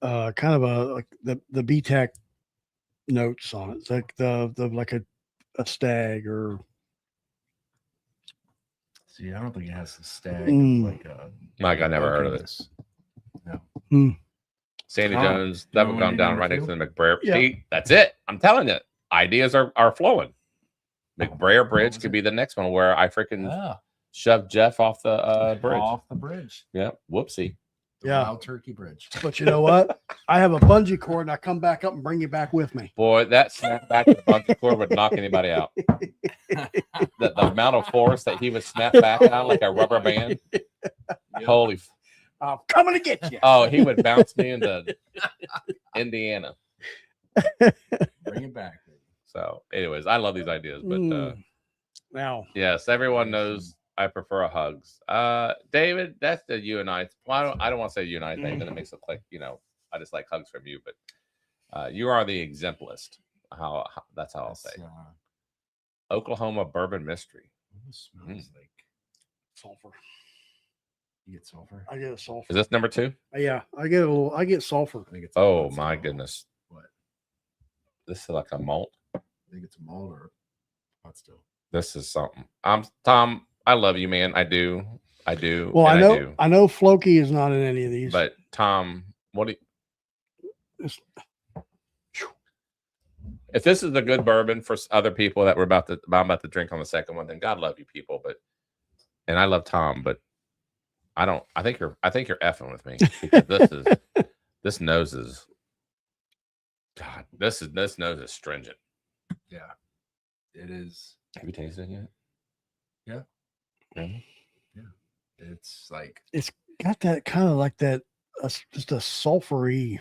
of like the BTEC notes on it. It's like the like a stag or See, I don't think it has the stag. Mm. Like a. Mike, I never heard of it. this. No. Sandy Tom, Jones, you that know would what come you down do right with next to you? the McBrayer. Yeah. See, that's it. I'm telling you, ideas are flowing. McBrayer Bridge was could it? be the next one where I freaking Ah, shoved Jeff off the bridge. off the bridge. Yeah, whoopsie. The Yeah. Wild Turkey Bridge. But you know what? I have a bungee cord and I come back up and bring you back with me. Boy, that snap back to the bungee cord would knock anybody out. The amount of force that he would snap back out like a rubber band. Holy. I'm coming to get you. Oh, he would bounce me into Indiana. Bring it back. So, anyways, I love these ideas, but Now, yes, everyone knows I prefer a hugs. David, that's the you and I. Well, I don't want to say you and I thing, then it makes it like I just like hugs from you, but you are the exemplist. How that's how I'll say. Oklahoma bourbon mystery. Smells like sulfur. you get sulfur. I get a sulfur. Is this number 2? Yeah, I get a little. I get sulfur. I think it's Oh what's my it called? goodness, What? this is like a malt. I think it's a malt or hot still. This is something. Tom. I love you, man. I do. Well, and I know. do. I know Floki is not in any of these. But Tom, what do you, It's- if this is a good bourbon for other people that I'm about to drink on the second one, then God love you people. And I love Tom, but I don't. I think you're effing with me because this nose is God, this nose is stringent. Yeah, it is. Have you tasted it yet? Yeah. Really? Yeah, it's like It's got that kind of like that, just a sulfury,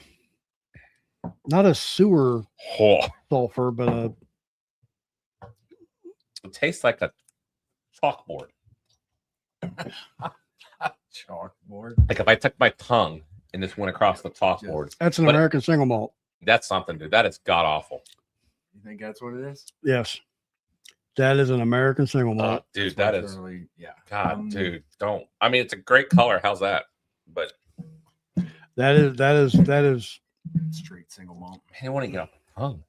not a sewer Oh, sulfur, but it tastes like a chalkboard. chalkboard. Like if I took my tongue and just went across the chalkboard. that's an But- American single malt. That's something, dude. That is god awful. You think that's what it is? Yes, that is an American single malt. Dude, That's that what's is really, yeah. God, dude. Don't. I mean, it's a great color. How's that? But That is. Straight single malt. man, I want to get off my tongue.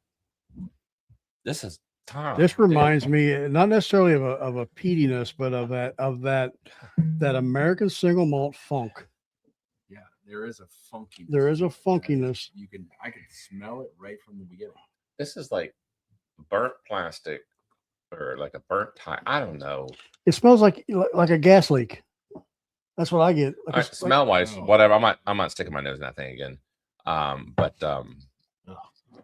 This is Tom. This dude. reminds me not necessarily of a peatiness, but of that American single malt funk. Yeah, there is a funky. There is a funkiness. I can smell it right from the beginning. This is like burnt plastic or like a burnt tire. I don't know. It smells like a gas leak. That's what I get. Like All right, smell wise, oh. whatever. I'm not sticking my nose in that thing again. But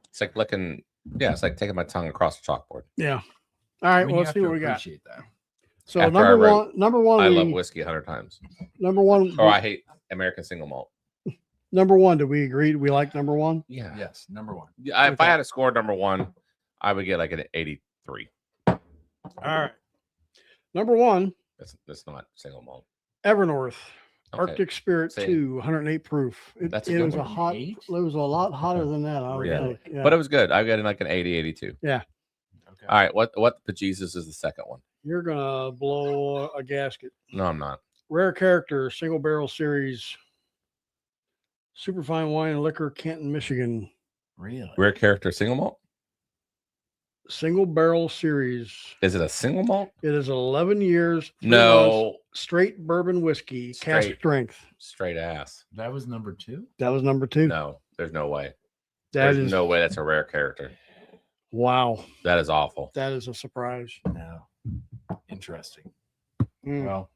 it's like licking. Yeah, it's like taking my tongue across the chalkboard. Yeah. All right. I mean, Well, you let's have see to what we got. appreciate that. So After number I wrote, one, number one. I love whiskey 100 times. Number one. Or I hate American single malt. Number one. Do we agree? We like number one. Yeah. Yes, number one. Yeah, if I Okay. had to score number one, I would get like an 83. All right. Number one, That's not single malt. Evernorth Okay. Arctic Spirit See. 2, 108 proof. That's a It good was a one. hot. 108? It was a lot hotter than that. I would Yeah. think. Yeah. But it was good. I got in like an 80, 82. Okay. All right. What bejesus is the second one? You're gonna blow a gasket. No, I'm not. Rare Character Single Barrel Series, Superfine Wine and Liquor, Canton, Michigan. Really? Rare character single malt? Single Barrel Series. Is it a single malt? It is 11 years. 3 months, No. straight bourbon whiskey, cask Straight. strength. Straight ass. That was number two. That was number 2. No, there's no way. That There's is no way that's a rare character. wow. That is awful. That is a surprise. No. Interesting. Mm. Well,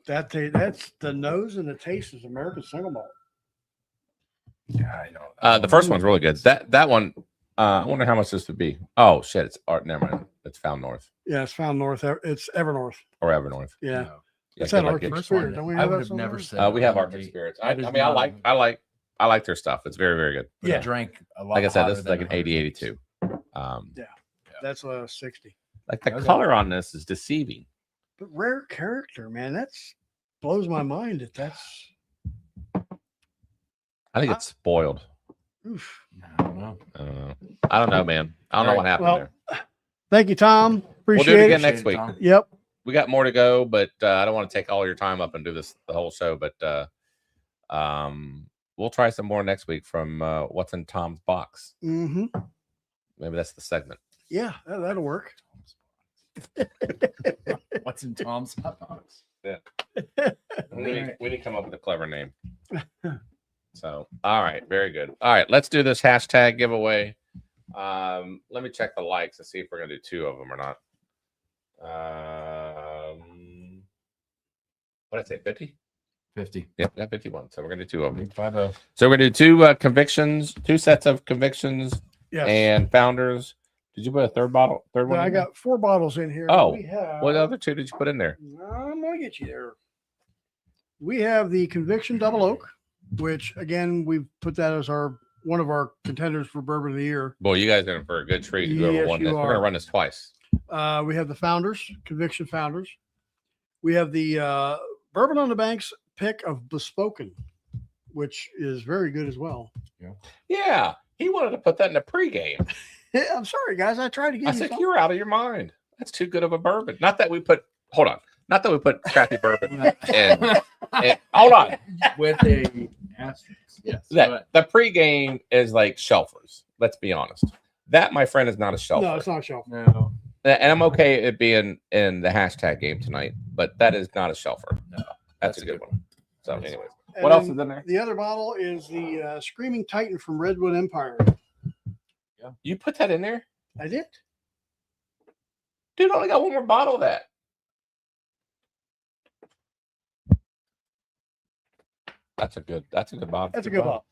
That's the nose and the taste is American single malt. yeah, I know. the first one's really good. That one, I wonder how much this would be. Oh shit, it's art. Never mind. It's Found North Yeah, it's found north. It's Evernorth. or Evernorth. Yeah. No. Yeah, It's that good luck Arctic getting- First Spirit. one, Don't we I have would that have never somewhere? said. we have that. Arctic Spirits. That is I mean, I not- like their stuff. It's very, very good. but I Yeah. drank a lot. Like I said, hotter this is than like an 80, 100. 82. That's a 60. Like the Okay. color on this is deceiving. But Rare Character, man, that's blows my mind that's I think it's spoiled. oof. I don't know. I don't know, man. I don't know what happened Well, there. Thank you, Tom. We'll Appreciate do it again it. next week. Tom. Yep. We got more to go, but I don't want to take all your time up and do this the whole show. But we'll try some more next week from what's in Tom's box. Mm-hmm. Maybe that's the segment. Yeah, that'll work. What's in Tom's hot box? We need to come up with a clever name. So, all right, very good. All right, let's do this hashtag giveaway. Let me check the likes and see if we're gonna do 2 of them or not. What did I say? 50? 50. Yeah, we got 51. So we're gonna do 2 of them. 50. So we're gonna do 2 convictions, 2 sets of convictions Yes. and founders. Did you put a third bottle? Third one? I in there? got 4 bottles in here. Oh, we have, What other 2 did you put in there? I'm gonna get you there. We have the Conviction Double Oak, which again we've put that as one of our contenders for Bourbon of the Year. Boy, you guys are in for a good treat. Whoever Yes, won you this, we're are. gonna run this twice. We have the Founders, Conviction Founders. We have the Bourbon on the Banks pick of Bespoken, which is very good as well. Yeah, he wanted to put that in the pregame. I'm sorry, guys. I tried to give I you said, something. you're out of your mind. That's too good of a bourbon. Not that we put, hold on. Not that we put crappy bourbon in. Hold on. With a asterisk. Yes. The pregame is like shelfers. Let's be honest. That, my friend, is not a shelfer. No, it's not a shelf. No. And I'm okay it being in the hashtag game tonight, but that is not a shelfer. No. That's a good one. So, anyways, And what else then is in there? The other bottle is the Screaming Titan from Redwood Empire. You put that in there? I did. Dude, I only got one more bottle of that. That's a good bottle. That's a good bottle.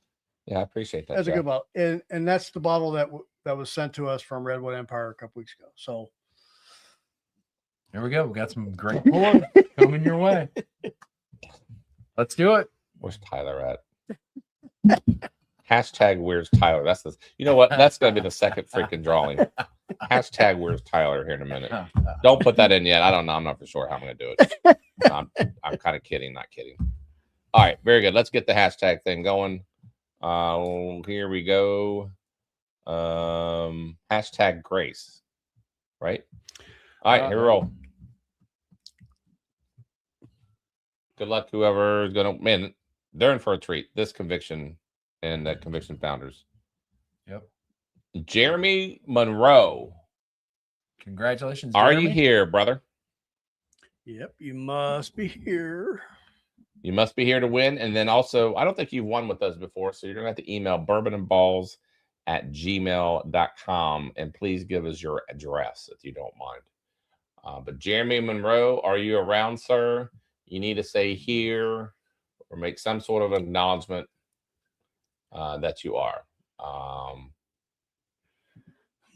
Yeah, I appreciate that. That's a Jeff. good bottle, and that's the bottle that was sent to us from Redwood Empire a couple weeks ago. So There we go. We got some great pour coming your way. Let's do it. Where's Tyler at? Hashtag where's Tyler? That's the. You know what? That's gonna be the second freaking drawing. Hashtag where's Tyler here in a minute. Don't put that in yet. I don't know. I'm not for sure how I'm gonna do it. I'm kind of kidding, not kidding. All right, very good. Let's get the hashtag thing going. Here we go. Hashtag Grace. Right. All right, here we roll. Good luck, whoever's gonna. Man, they're in for a treat. This Conviction and the Conviction founders. Yep. Jeremy Monroe. Congratulations. Are Jeremy. you here, brother? yep, you must be here. You must be here to win. And then also, I don't think you've won with us before, so you're gonna have to email bourbonandballs@gmail.com, and please give us your address if you don't mind. But Jeremy Monroe, are you around, sir? You need to say here or make some sort of acknowledgement that you are. I'm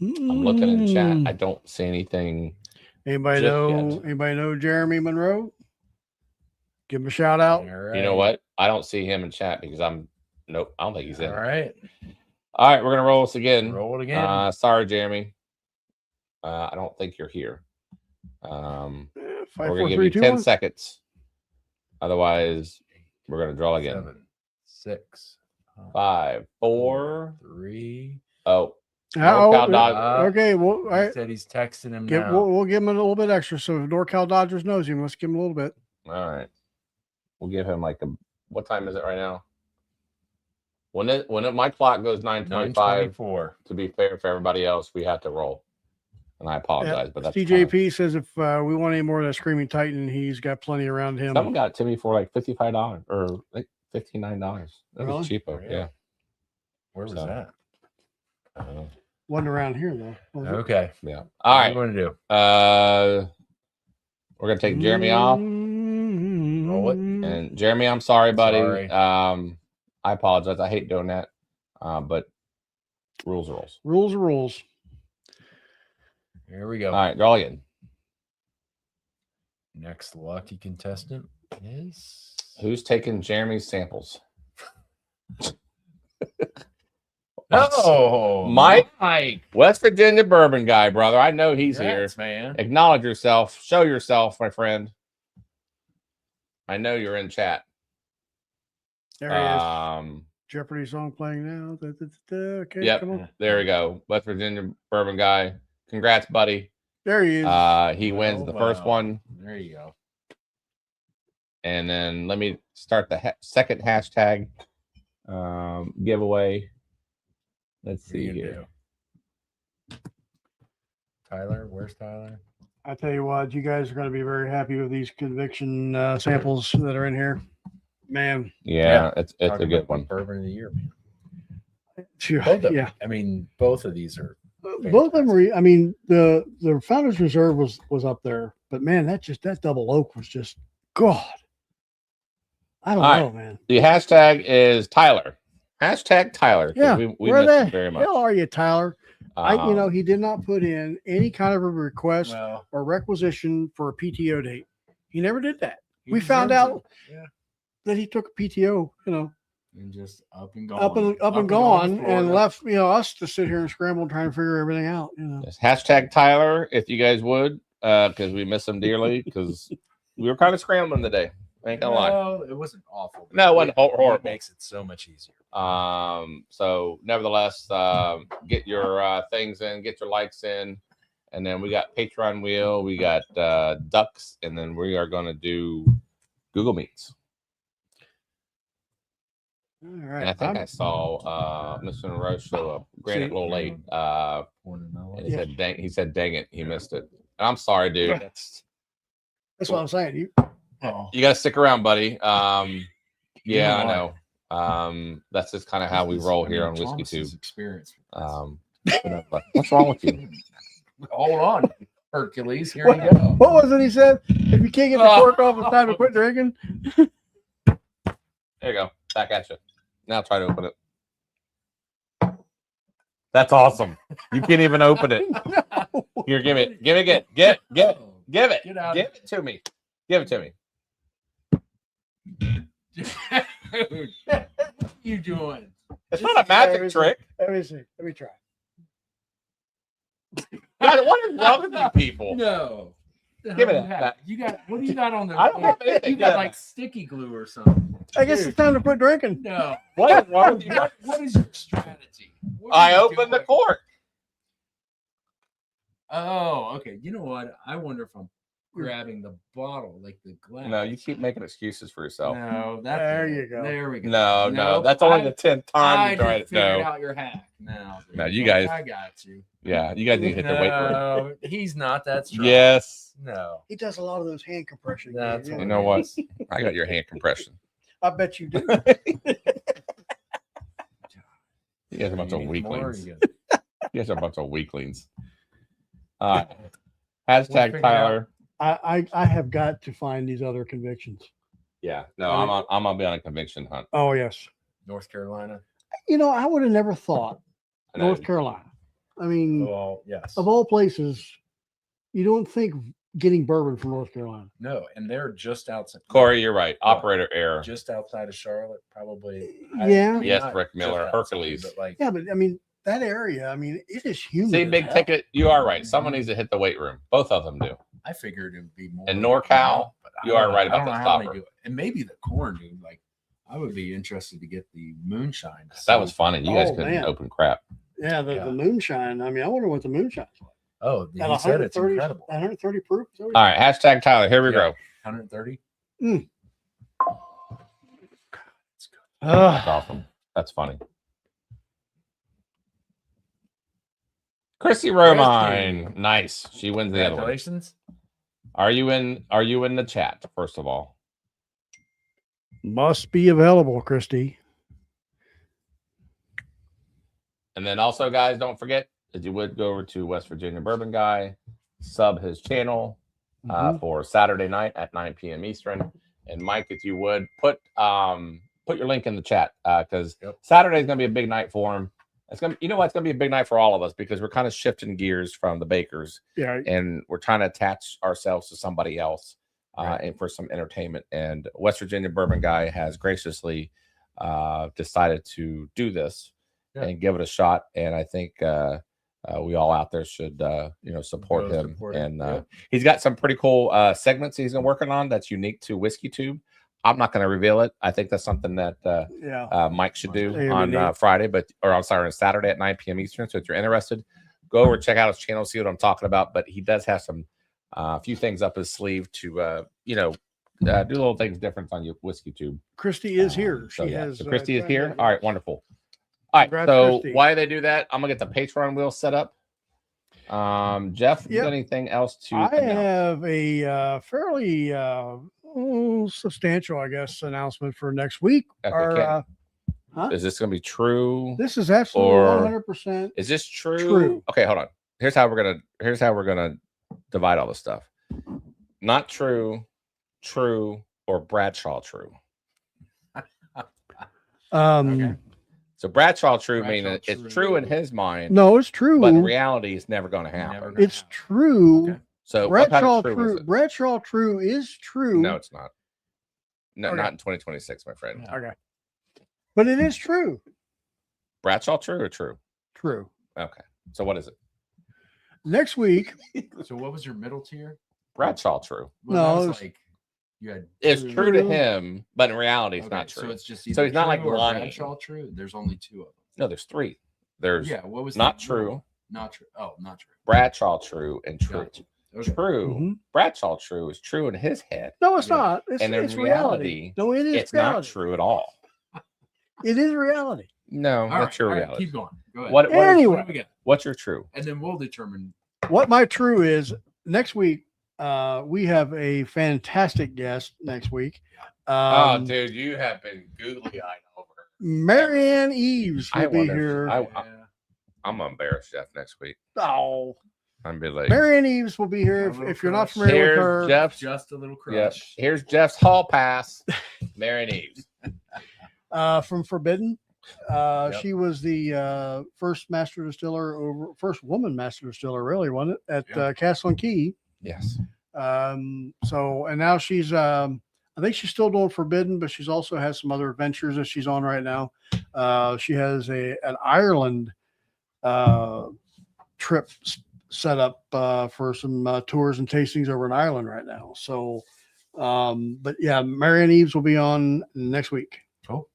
looking in the chat. I don't see anything. Anybody just know? yet. Anybody know Jeremy Monroe? Give him a shout out. All right. You know what? I don't see him in chat because nope, I don't think he's in. All right. All right, we're gonna roll this again. Roll it again. Sorry, Jeremy. I don't think you're here. Five, We're four, gonna give three, you two, 10 one. seconds. Otherwise, we're gonna draw again. 7, 6, 5, 4. 3. Oh, Oh, NorCal Dodgers. okay. Well, all He right. said he's texting him Give, now. we'll give him a little bit extra. So if NorCal Dodgers knows him, let's give him a little bit. All right. We'll give him like what time is it right now? My clock goes 9:25. 9:24. To be fair for everybody else, we have to roll. And I apologize, but that's fine. TJP says if we want any more of that Screaming Titan, he's got plenty around him. Someone got it to me for like $55 or like $59. That was Really? cheapo. Really? Yeah. Where was So- that? I don't know. Wasn't around here though. was it? Okay. Yeah. All What right. do you want to do? We're gonna take Jeremy off. Roll it. And Jeremy, I'm sorry, buddy. Sorry. I apologize. I hate doing that. But rules are rules. Rules are rules. Here we go. All right, draw again. Next lucky contestant is Who's taking Jeremy's samples? Oh, Mike. Mike. West Virginia bourbon guy, brother. I know he's Congrats, here. man. Acknowledge yourself. Show yourself, my friend. I know you're in chat. There he is. Um, Jeopardy song playing now. Da, da, da, da. Okay, Yep. come on. there we go. West Virginia bourbon guy. Congrats, buddy. There he is. He wins Oh, the first wow. one. There you go. And then let me start the second hashtag giveaway. Let's What are you see gonna here. do? Tyler, where's Tyler? I tell you what, you guys are going to be very happy with these Conviction samples that are in here. Man, Yeah, it's a Talking good about one. Bourbon of the year, man. phew, Both of them. yeah. I mean, both of these are Both of them were, I mean, the Founders Reserve was up there, but man, that double oak was just, God. I don't All know, right. man. The hashtag is Tyler. Hashtag Tyler. 'Cause Yeah, we where miss the him very much. hell are you, Tyler? Um, He did not put in any kind of a request well. or requisition for a PTO date. He never did that. he We found deserves out it. Yeah. That he took a PTO, And just up and gone. up and to gone, and Florida. left us to sit here and scramble trying to figure everything out. yes, hashtag Tyler, if you guys would, because we miss him dearly, because we were kind of scrambling today. I ain't gonna lie. No, it wasn't awful. No, it wasn't horrible. It makes it so much easier. So nevertheless, get your things in, get your likes in, and then we got Patreon wheel, we got ducks, and then we are going to do Google Meets. All And right, I think I saw Mr. Monroe show up. Granted, a little late. And he said, "Dang it, he missed it." And I'm sorry, dude. that's what I'm saying. You got to stick around, buddy. Yeah, I know know. That's just kind of how we roll here on Whiskey Tube. Experience. What's wrong with you? Hold on, Hercules. Here you go. What was it he said? If you can't get the cork off, it's time to quit drinking. There you go. Back at you. Now try to open it. That's awesome. You can't even open it. No. Here, give it. Give it. Give it. Give it. Get out Give it to me. Give it to me. Dude, what are you doing? It's not a magic trick. Let me see. Let me try. God, what is wrong with you people? No. Give me that back. You got what do you got on the? I don't have anything. You Give it got like back. sticky glue or something. I guess it's time to quit drinking. No. What is wrong with you? What is your strategy? What are I you opened the doing? cork. Oh, okay. You know what? I wonder if I'm grabbing the bottle, like the glass. No, you keep making excuses for yourself. No, that's There it. you go. There we go. No. That's only the 10th time I you tried just it. figured No. out your hack. No, dude. No, you guys- I got you. Yeah, you guys need to hit the weight room. No, he's not that strong. Yes. No. He does a lot of those hand compression. That's games, You know what? I got your hand compression. I bet you do. You guys are a bunch of You need more, weaklings. you You guys are a bunch of weaklings. We'll Hashtag figure it Tyler. I have got to find these other convictions. Yeah, no, I'm gonna be on a conviction hunt. Oh yes. North Carolina. You know, I would have never thought I know. North Carolina. I mean, Well, yes. of all places, you don't think getting bourbon from North Carolina. No, and they're just outside. Corey, you're right. Operator error. Just outside of Charlotte, probably. Yeah. Yes, not Rick just Miller, outside, Hercules. but like, Yeah, but I mean that area. I mean, it is humid. See, as big hell. ticket. You are right. Someone needs to hit the weight room. Both of them do. I figured it would be more. And NorCal, but I you don't are know- right I don't about the know how they stopper. do it. And maybe the corn, dude. Like, I would be interested to get the moonshine. to That see- was fun, and you guys Oh, couldn't man. open crap. Yeah, the Yeah. moonshine. I mean, I wonder what the moonshine's like. Oh, At he said it's 130 incredible. 130 proof. Is that what All right, hashtag Tyler. Here we Yeah. go. 130. Mm. It's good. That's awesome. That's funny. Chrissy Romine. Nice. She wins the other one. Congratulations. Are you in the chat, first of all? Must be available, Christy. And then also, guys, don't forget that you would go over to West Virginia Bourbon Guy, sub his channel for Saturday night at 9 p.m. Eastern. And Mike, if you would put your link in the chat because Saturday is gonna be a big night for him. It's gonna, you know what? It's gonna be a big night for all of us because we're kind of shifting gears from the bakers Yeah. and we're trying to attach ourselves to somebody else Right. and for some entertainment. And West Virginia Bourbon Guy has graciously decided to do this and give it a shot. And I think we all out there should support Go him. support him. And Yep. he's got some pretty cool segments he's been working on that's unique to Whiskey Tube. I'm not going to reveal it. I think that's something that Yeah. Mike should do Hey, we on need- Friday, on Saturday at 9 p.m. Eastern. So if you're interested, go over, check out his channel, see what I'm talking about. But he does have some few things up his sleeve to do little things different on your Whiskey Tube. Christy is here. So, She yeah. has. So Christy is joined here. in. All right, wonderful. All right. Congrats, So Christy. why they do that? I'm gonna get the Patreon wheel set up. Jeff, you Yep. got anything else to I announce? have a fairly substantial, I guess, announcement for next week. Okay, Our, Ken. Is this gonna be true? this is absolutely Or- 100%. Is this true? True. Okay, hold on. Here's how we're gonna divide all this stuff. Not true, true, or Bradshaw true. Okay. So Bradshaw true means Bradshaw it's true. true in his mind, No, it's true. but in reality, it's never going to Never happen. gonna It's happen. true. Okay. So what kind Bradshaw of true is true. it? Bradshaw true is true. No, it's not. No, Okay. not in 2026, my friend. Yeah. Okay. But it is true. Bradshaw true or true? True. Okay. So what is it? Next week, So what was your middle tier? Bradshaw true. Well, No, that it was was- like you had. It's True. true to him, but in reality, it's Okay, not true. So it's just So either he's not, like, true or lying. Bradshaw true. There's only two of them. No, there's three. There's Yeah. What was not the- true, Not true. Oh, not true. Bradshaw true, and true. Gotcha. Okay. True. Mhm. Bradshaw true is true in his head. no, it's Yeah. not. It's, And in it's reality, reality. No, it is It's not reality. true at all. It is reality. No, All that's right, your all right, reality. keep going. Go ahead. What Anyway. What do we got? what's your true? And then we'll determine. What my true is next week. We have a fantastic guest next week. Oh, dude, you have been googly eyed over. Marianne Eves will I be wonder- here. Yeah. I'm embarrassed, Jeff. Next week, Oh, I'm be like, Marianne Eves will be here. A little If you're not crush. familiar with here's her, Jeff's. Just a little Yeah, crush. here's Jeff's hall pass. Marion Eves. from Forbidden. Yep. She was the first first woman master distiller, really, wasn't it? At Yeah. Castle and Key. Yes. So, and now she's, I think she's still doing Forbidden, but she's also has some other ventures that she's on right now. She has an Ireland trip set up for some tours and tastings over in Ireland right now. So, but yeah, Marianne Eves will be on next week. Oh,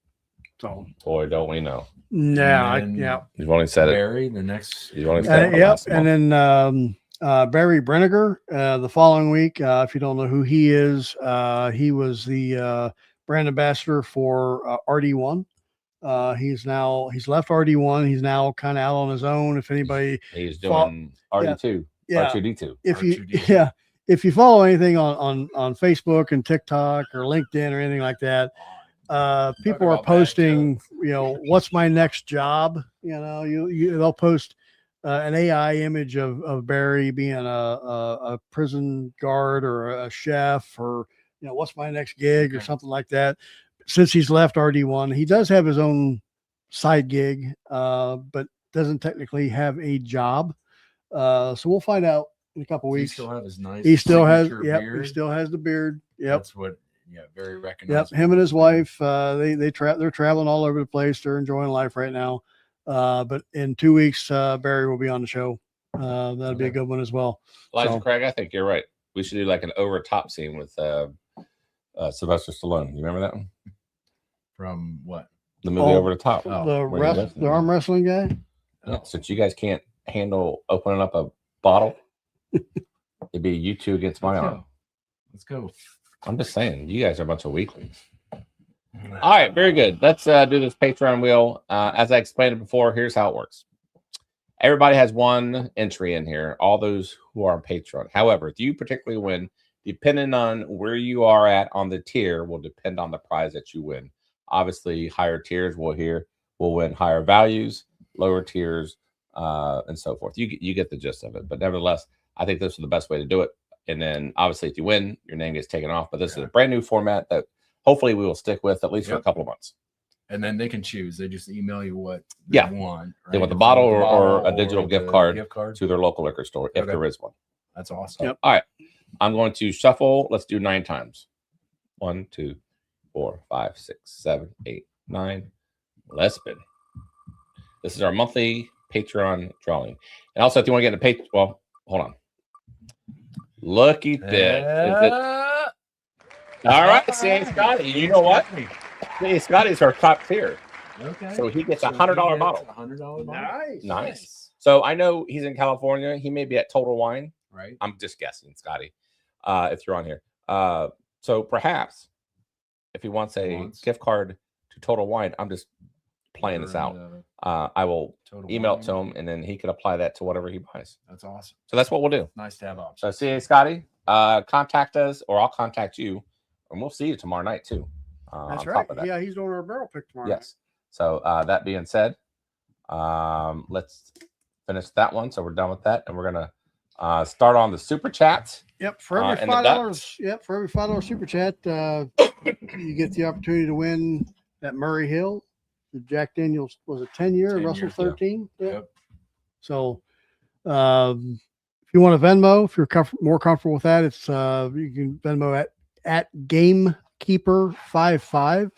So, Boy, don't we know. yeah, And then yeah. You've only said it. Barry, the next. You've only said it. the Yep. last And month. then Barry Brenniger the following week. If you don't know who he is, he was the brand ambassador for RD1. He's left RD1. He's now kind of out on his own. If anybody, He's doing RD2, yeah, R2D2. if you follow anything on Facebook and TikTok or LinkedIn or anything like that, people are about that, posting, what's my next job? They'll post an AI image of Barry being a prison guard or a chef, or what's my next gig or something like that. Since he's left RD1, he does have his own side gig, but doesn't technically have a job. So we'll find out in a couple weeks. He still have his nice. He still has, signature he beard. still has the beard. Yep. That's what. Yeah, very recognizable. Yep. Him and his wife, they're traveling all over the place. They're enjoying life right now. But in 2 weeks, Barry will be on the show. That'll be a good one as well. Elijah So- Craig, I think you're right. We should do like an over top scene with Sylvester Stallone. You remember that one? From what? The movie Oh, Over the Top. The arm wrestling guy. Yeah, since you guys can't handle opening up a bottle, it'd be you two against my arm. Let's go. I'm just saying, you guys are a bunch of weaklings. All right, very good. Let's do this Patreon wheel. As I explained it before, here's how it works. Everybody has one entry in here, all those who are on Patreon. However, if you particularly win, depending on where you are at on the tier, will depend on the prize that you win. Obviously, higher tiers will win higher values, lower tiers, and so forth. You get the gist of it. But nevertheless, I think this is the best way to do it. And then, obviously, if you win, your name gets taken off. But this is a brand new format that hopefully we will stick with at least for a couple of months. And then they can choose. They just email you what they want. Right? They want the If bottle you want or a digital gift card to to their local liquor store if there is one. That's awesome. Yep. All right. I'm going to shuffle. Let's do 9 times. 1, 2, 4, 5, 6, 7, 8, 9. Let's spin. This is our monthly Patreon drawing. And also, if you want to get a well, hold on. Look at this. All right, see, Scotty. You know what? See, Scotty's our top tier. Okay. So he gets a $100 bottle. $100 bottle. Nice. So I know he's in California. He may be at Total Wine. Right. I'm just guessing, Scotty, if you're on here. So perhaps if he wants a gift card to Total Wine, I'm just playing this out. I will email it to him, and then he can apply that to whatever he buys. That's awesome. So that's what we'll do. Nice to have options. So see, Scotty, contact us, or I'll contact you, and we'll see you tomorrow night too. That's on right. top of that. Yeah, he's doing our barrel pick tomorrow. Yes. So that being said, let's finish that one. So we're done with that, and we're gonna start on the super chats. Yep. For every and the $5, yep. For every $5 super chat, you get the opportunity to win that Murray Hill. The Jack Daniels was a 10-year, 10 Russell years, yeah. 13. Yeah. Yep. So if you want to Venmo, if you're more comfortable with that, it's you can Venmo at Gamekeeper55. Why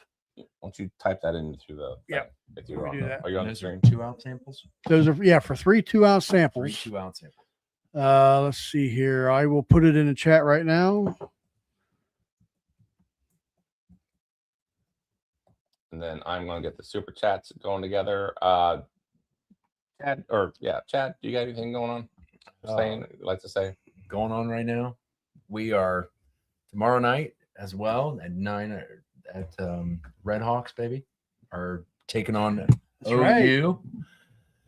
don't you type that in through the Yep. if you're We on do the, that. are you on the Those are screen? 2-ounce samples. Those are for 3 2-ounce samples. 3 2-ounce samples. Let's see here. I will put it in the chat right now. And then I'm going to get the super chats going together. Chad, do you got anything going on? Like to say? Going on right now. We are tomorrow night as well at 9 at Red Hawks, baby. Are taking on OU. right.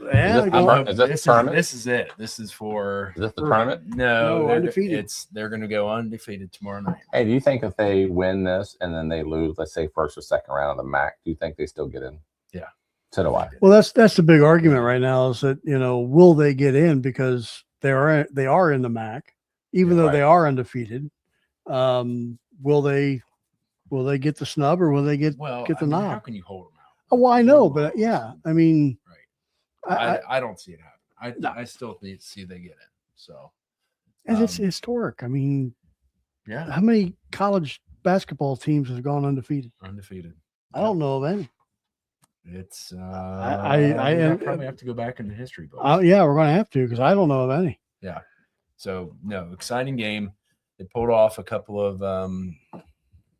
Is Yeah, this go- the- is this the tournament? This is it. This is for Is this the tournament? No, undefeated. They're going to go undefeated tomorrow night. Hey, do you think if they win this and then they lose, let's say first or second round of the MAC, do you think they still get in? Yeah. So do I. Well, that's the big argument right now is that, will they get in because they are in the MAC, even though they are undefeated. Will they get the snub or will they get the How nod? can you hold them out? Oh, well, I know, but yeah, I mean, I don't see it happen. No. I still see they get in. So, and it's historic. I mean, yeah, how many college basketball teams have gone undefeated? undefeated. I don't know of any. It's I probably have to go back into history books. Yeah, we're going to have to because I don't know of any. Yeah. So no, exciting game. They pulled off a couple of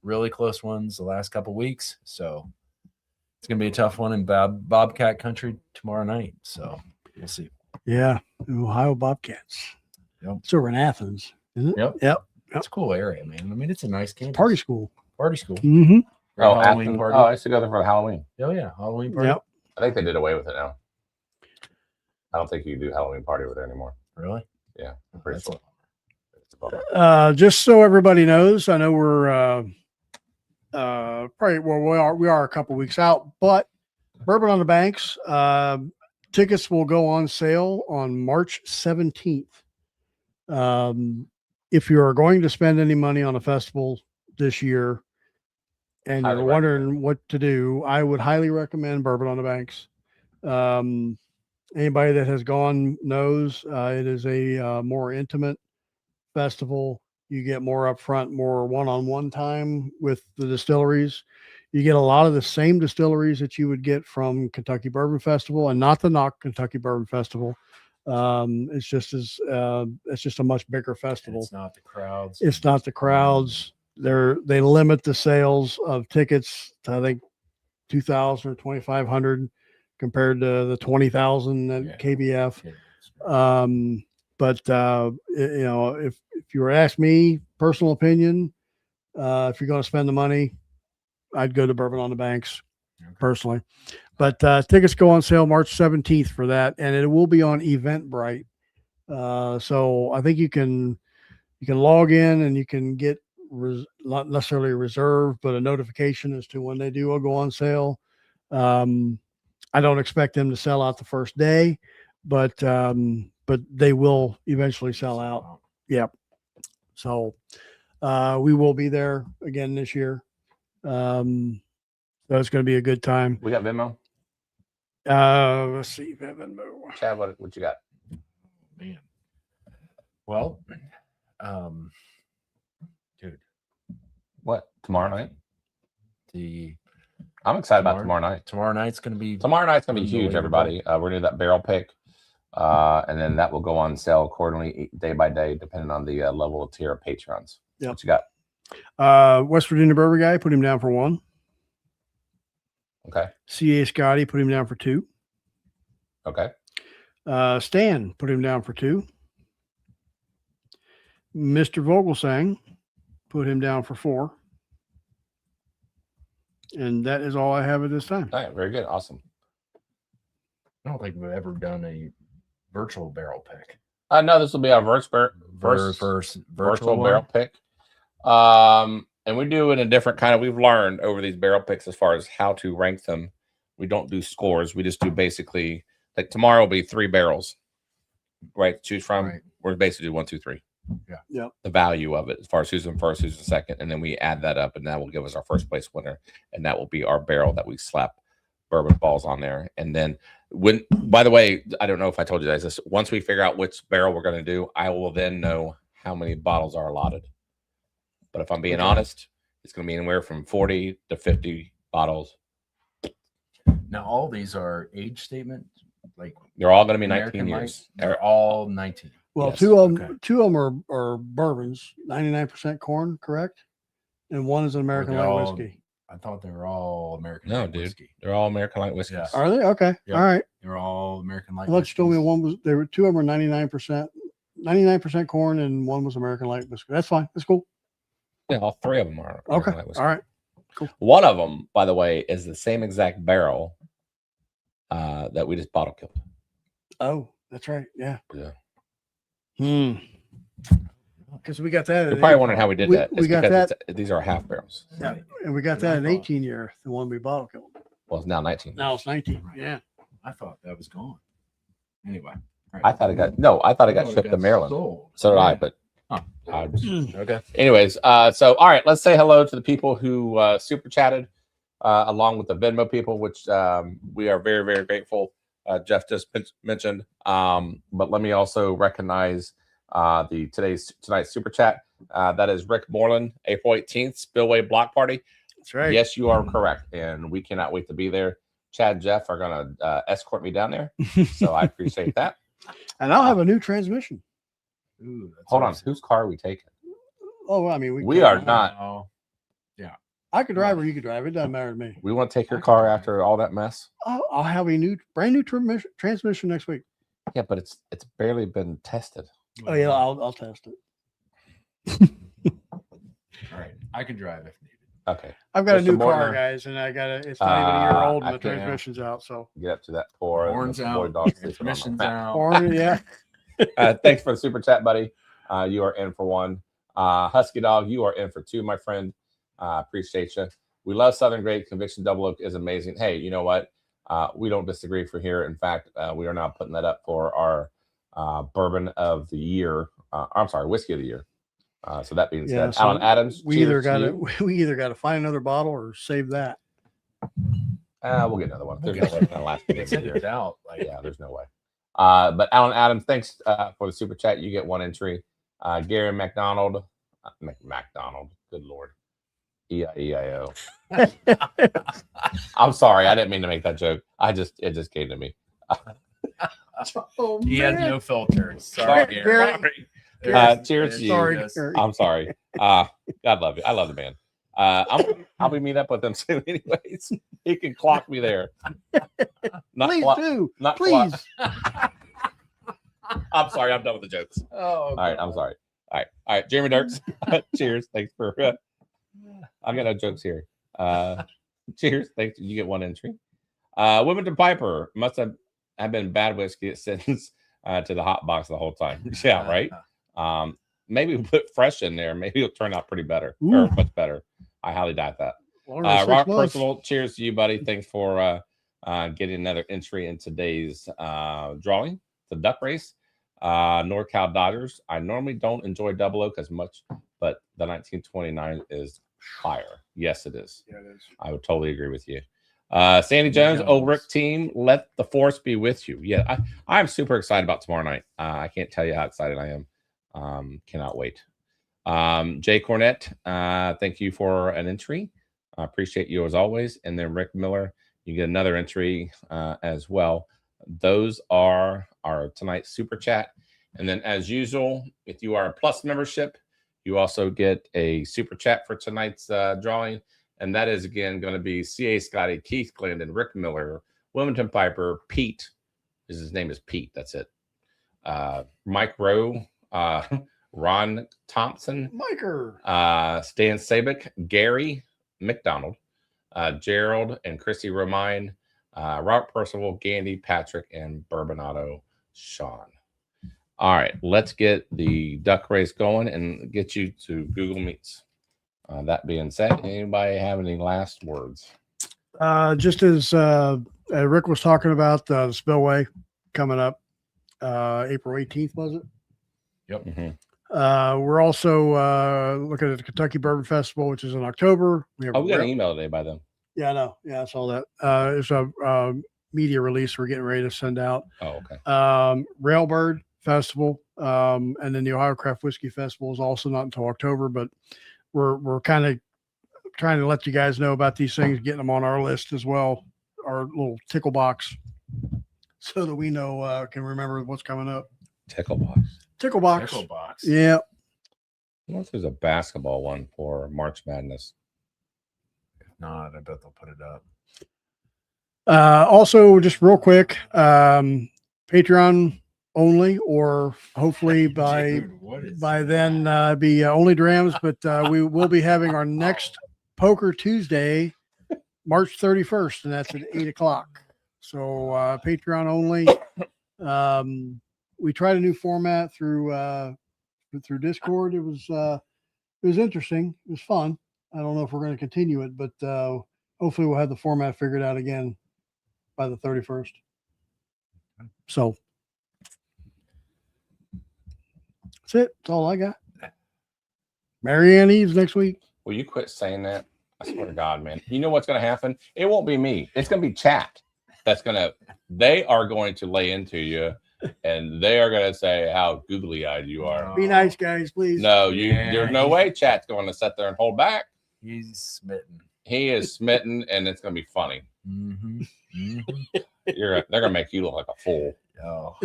really close ones the last couple weeks. So it's gonna be a tough one in Bobcat Country tomorrow night. So we'll see. Yeah, Ohio Bobcats. Yep. It's over in Athens, isn't it? Yep. It's a cool area, man. I mean, it's a nice campus. Party school. Party school. Mm-hmm. Oh, Halloween Athens. party. Oh, I used to go there for Halloween. Oh yeah, Halloween party. Yep. I think they did away with it now. I don't think you can do Halloween party over there anymore. Really? Yeah. Oh, Pretty that's cool. It's a bummer. Just so everybody knows, I know we're probably we are a couple weeks out, but Bourbon on the Banks tickets will go on sale on March 17th. If you are going to spend any money on a festival this year and Highly you're wondering what to do, I would highly recommend Bourbon on the Banks. Anybody that has gone knows it is a more intimate festival. You get more upfront, more one-on-one time with the distilleries. You get a lot of the same distilleries that you would get from Kentucky Bourbon Festival, and not the knock Kentucky Bourbon Festival. It's just a much bigger festival. It's not the crowds. It's not the crowds. They limit the sales of tickets to, I think, 2,000 or 2,500 compared to the 20,000 at KBF. Yeah. But you know, if you were to ask me, personal opinion, if you're going to spend the money, I'd go to Bourbon on the Banks personally. But tickets go on sale March 17th for that, and it will be on Eventbrite. So I think you can log in and you can get not necessarily a reserve, but a notification as to when they do go on sale. I don't expect them to sell out the first day, but they will eventually sell out. Yep. So we will be there again this year. So it's going to be a good time. We got Venmo. Let's see, Venmo. Chad, what you got? Man. Well, dude, What, tomorrow night? I'm excited about tomorrow night. Tomorrow night's going to be huge, everybody. We're going to do that barrel pick. And then that will go on sale accordingly day by day, depending on the level of tier of patrons. Yep. What you got? West Virginia Bourbon Guy, put him down for 1. Okay. C.A. Scotty, put him down for 2. Okay. Stan, put him down for 2. Mr. Vogelsang, put him down for 4. And that is all I have at this time. All right. Very good. Awesome. I don't think we've ever done a virtual barrel pick. No, this will be our virtual Virtual barrel pick. And we do in a different kind of, we've learned over these barrel picks as far as how to rank them. We don't do scores. We just do basically, like tomorrow will be 3 barrels, right? To choose from. Right. We're basically 1, 2, 3. Yeah. Yep. The value of it as far as who's in first, who's in second. And then we add that up and that will give us our first place winner. And that will be our barrel that we slap bourbon balls on there. And then by the way, I don't know if I told you guys this, once we figure out which barrel we're going to do, I will then know how many bottles are allotted. But if I'm being honest, it's going to be anywhere from 40 to 50 bottles. Now, all these are age statement, like They're all going to be 19 American years. light? They're all 19. Well, Yes. two of Okay. them are bourbons, 99% corn, correct? And one is an American They're light all- whiskey. I thought they were all American No, light dude. whiskey. They're all American light whiskeys. Yeah. Are they? Okay. Yep. All right. They were all American light I thought you told me whiskeys. one was, there were 2 of them are 99% corn and one was American light whiskey. That's fine. That's cool. Yeah, all 3 of them are American Okay. light whiskey. All right. One of them, by the way, is the same exact barrel that we just bottle killed. Oh, that's right. Yeah. Yeah. Because we got that. You're at probably eight- wondering how we did we- that. we got because these are half barrels. Yeah, and we got that in 18 year, the one we bottle killed. Well, it's now 19. Now it's 19. Yeah. I thought that was gone. Anyway. I thought it got shipped to Maryland. Sold. So did I, Yeah. but Huh. I just- Okay. anyways, so all right, let's say hello to the people who super chatted. along with the Venmo people, which we are very, very grateful. Jeff just mentioned. But let me also recognize tonight's super chat. That is Rick Moreland, April 18th, Spillway Block Party. That's right. Yes, you are correct, and we cannot wait to be there. Chad and Jeff are going to escort me down there, so I appreciate that. And I'll have a new transmission. Ooh, Hold on, whose car are we taking? Oh, I mean, We are not. Oh, I could drive or you could drive. It doesn't matter to me. We want to take your car after all that mess. I'll have a brand new transmission next week. Yeah, but it's barely been tested. Oh yeah, I'll test it. All right, I can drive if needed. Okay, I've got a Mr. new car, Morton. guys, and it's not even a year old, I and the can't- transmission's out. So, get up to that poor Horns boy out, dog sleeping on the transmission's mat. out. or yeah, Thanks for the super chat, buddy. You are in for one. Husky Dog, you are in for two, my friend. Appreciate you. We love Southern Great. Conviction Double Oak is amazing. Hey, you know what? We don't disagree for here. In fact, we are now putting that up for our Bourbon of the Year. I'm sorry, Whiskey of the Year. So that being said, so Alan Adams, we either cheers to got to find another bottle or save that. we'll get another one. There's no way it's gonna last They sent it out. Like, yeah, there's no way. But Alan Adams, thanks for the super chat. You get one entry. Gary McDonald, McDonald, good lord, E-I-E-I-O. I'm sorry, I didn't mean to make that joke. It just came to me. Oh, he has man. no filter. Sorry, Gary. Cheers to you. Sorry, Yes. Gary. I'm sorry. God love you. I love the man. I'll be meet up with him soon, anyways. He can clock me there. Not Please clock- do. not Please. I'm sorry. I'm done with the jokes. Oh, All right. I'm sorry. All right. Jeremy Dirks. Cheers. Thanks for. I got no jokes here. Cheers. Thanks. You get one entry. Wilmington Piper must have been bad whiskey. It sends to the hot box the whole time. Yeah. Right. Maybe we put fresh in there. Maybe it'll turn out pretty better or much better. I highly doubt that. Longer than 6 Robert months. Percival, cheers to you, buddy. Thanks for getting another entry in today's drawing, the duck race. NorCal Dodgers. I normally don't enjoy Double Oak as much, but the 1929 is fire. Yes, it is. Yeah, it is. I would totally agree with you. Sandy Jones, Old Rick team, let the force be with you. Yeah, I'm super excited about tomorrow night. I can't tell you how excited I am. Cannot wait. Jay Cornett, thank you for an entry. I appreciate you as always. And then Rick Miller, you get another entry as well. Those are our tonight's super chat. And then as usual, if you are a plus membership, you also get a super chat for tonight's drawing. And that is, again, going to be C.A. Scotty, Keith Glendon, Rick Miller, Wilmington Piper, Pete. His name is Pete. That's it. Mike Rowe, Ron Thompson, Miker. Stan Sabick, Gary McDonald, Gerald and Chrissy Romine, Robert Percival, Gandy, Patrick, and Bourbonado Sean. All right, let's get the duck race going and get you to Google Meets. That being said, anybody have any last words? Just as Rick was talking about the Spillway coming up, April 18th, was it? Yep. Mm-hmm. We're also looking at the Kentucky Bourbon Festival, which is in October. We We got an email today by them. Yeah, I know. Yeah, I saw that. It's a media release we're getting ready to send out. Oh, okay. Railbird Festival, and then the Ohio Craft Whiskey Festival is also not until October, but we're kind of trying to let you guys know about these things, getting them on our list as well, our little tickle box, so that we know can remember what's coming up. Tickle box. Tickle box. Pickle box. Yeah. I wonder if there's a basketball one for March Madness. If not, I bet they'll put it up. Also, just real quick, Patreon only, or hopefully by Dude, what is then be only drams, but we will be having our next Poker Tuesday, March 31st, and that's at 8:00. So Patreon only. We tried a new format through Discord. It was interesting. It was fun. I don't know if we're going to continue it, but hopefully we'll have the format figured out again by the 31st. So that's it. That's all I got. Marianne Eves next week. Will you quit saying that? I swear to God, man. You know what's going to happen? It won't be me. It's going to be chat. They are going to lay into you, and they are going to say how googly-eyed you are. Be nice, guys, please. No, there's no way chat's going to sit there and hold back. He's smitten. He is smitten, and it's going to be funny. Mm-hmm. Mm-hmm. They're going to make you look like a fool. Oh.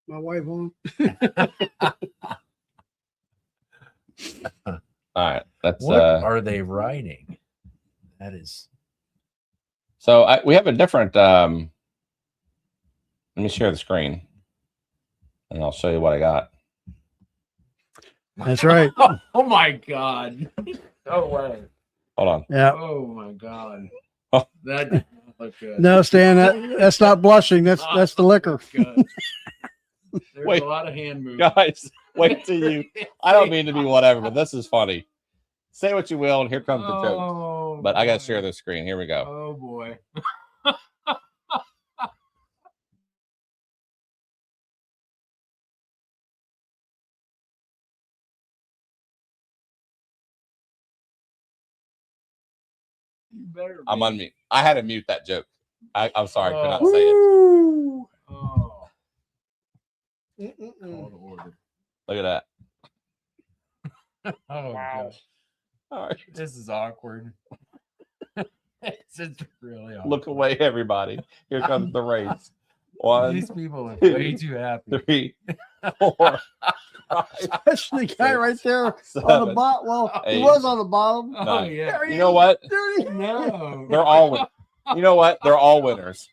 My wife on. All right, that's What are they writing? That is. So we have a different. Let me share the screen, and I'll show you what I got. That's right. Oh my God! No way! Hold on. Yeah. Oh my God! Oh. That did not look good. No, Stan, that's not blushing. That's the liquor. Good. There's Wait. a lot of hand movement. Guys, wait till you. I don't mean to be whatever, but this is funny. Say what you will, and here comes the joke. Oh, But I got to boy. share the screen. Here we go. Oh boy. You better. I'm be. on mute. I had to mute that joke. I'm sorry, I could not say it. Woo! Oh, Mm-mm-mm. call to order. Look at that. Oh gosh, All right. this is awkward. It's just really awkward. Look away, everybody. Here comes the race. 1, These people are way too happy. 3, 4, 5, That's the guy right there on the 7. bottom. Well, he 8. was on the bottom. Oh Nine. yeah. There he You know what? Dude, No. They're all. You know what? They're all winners.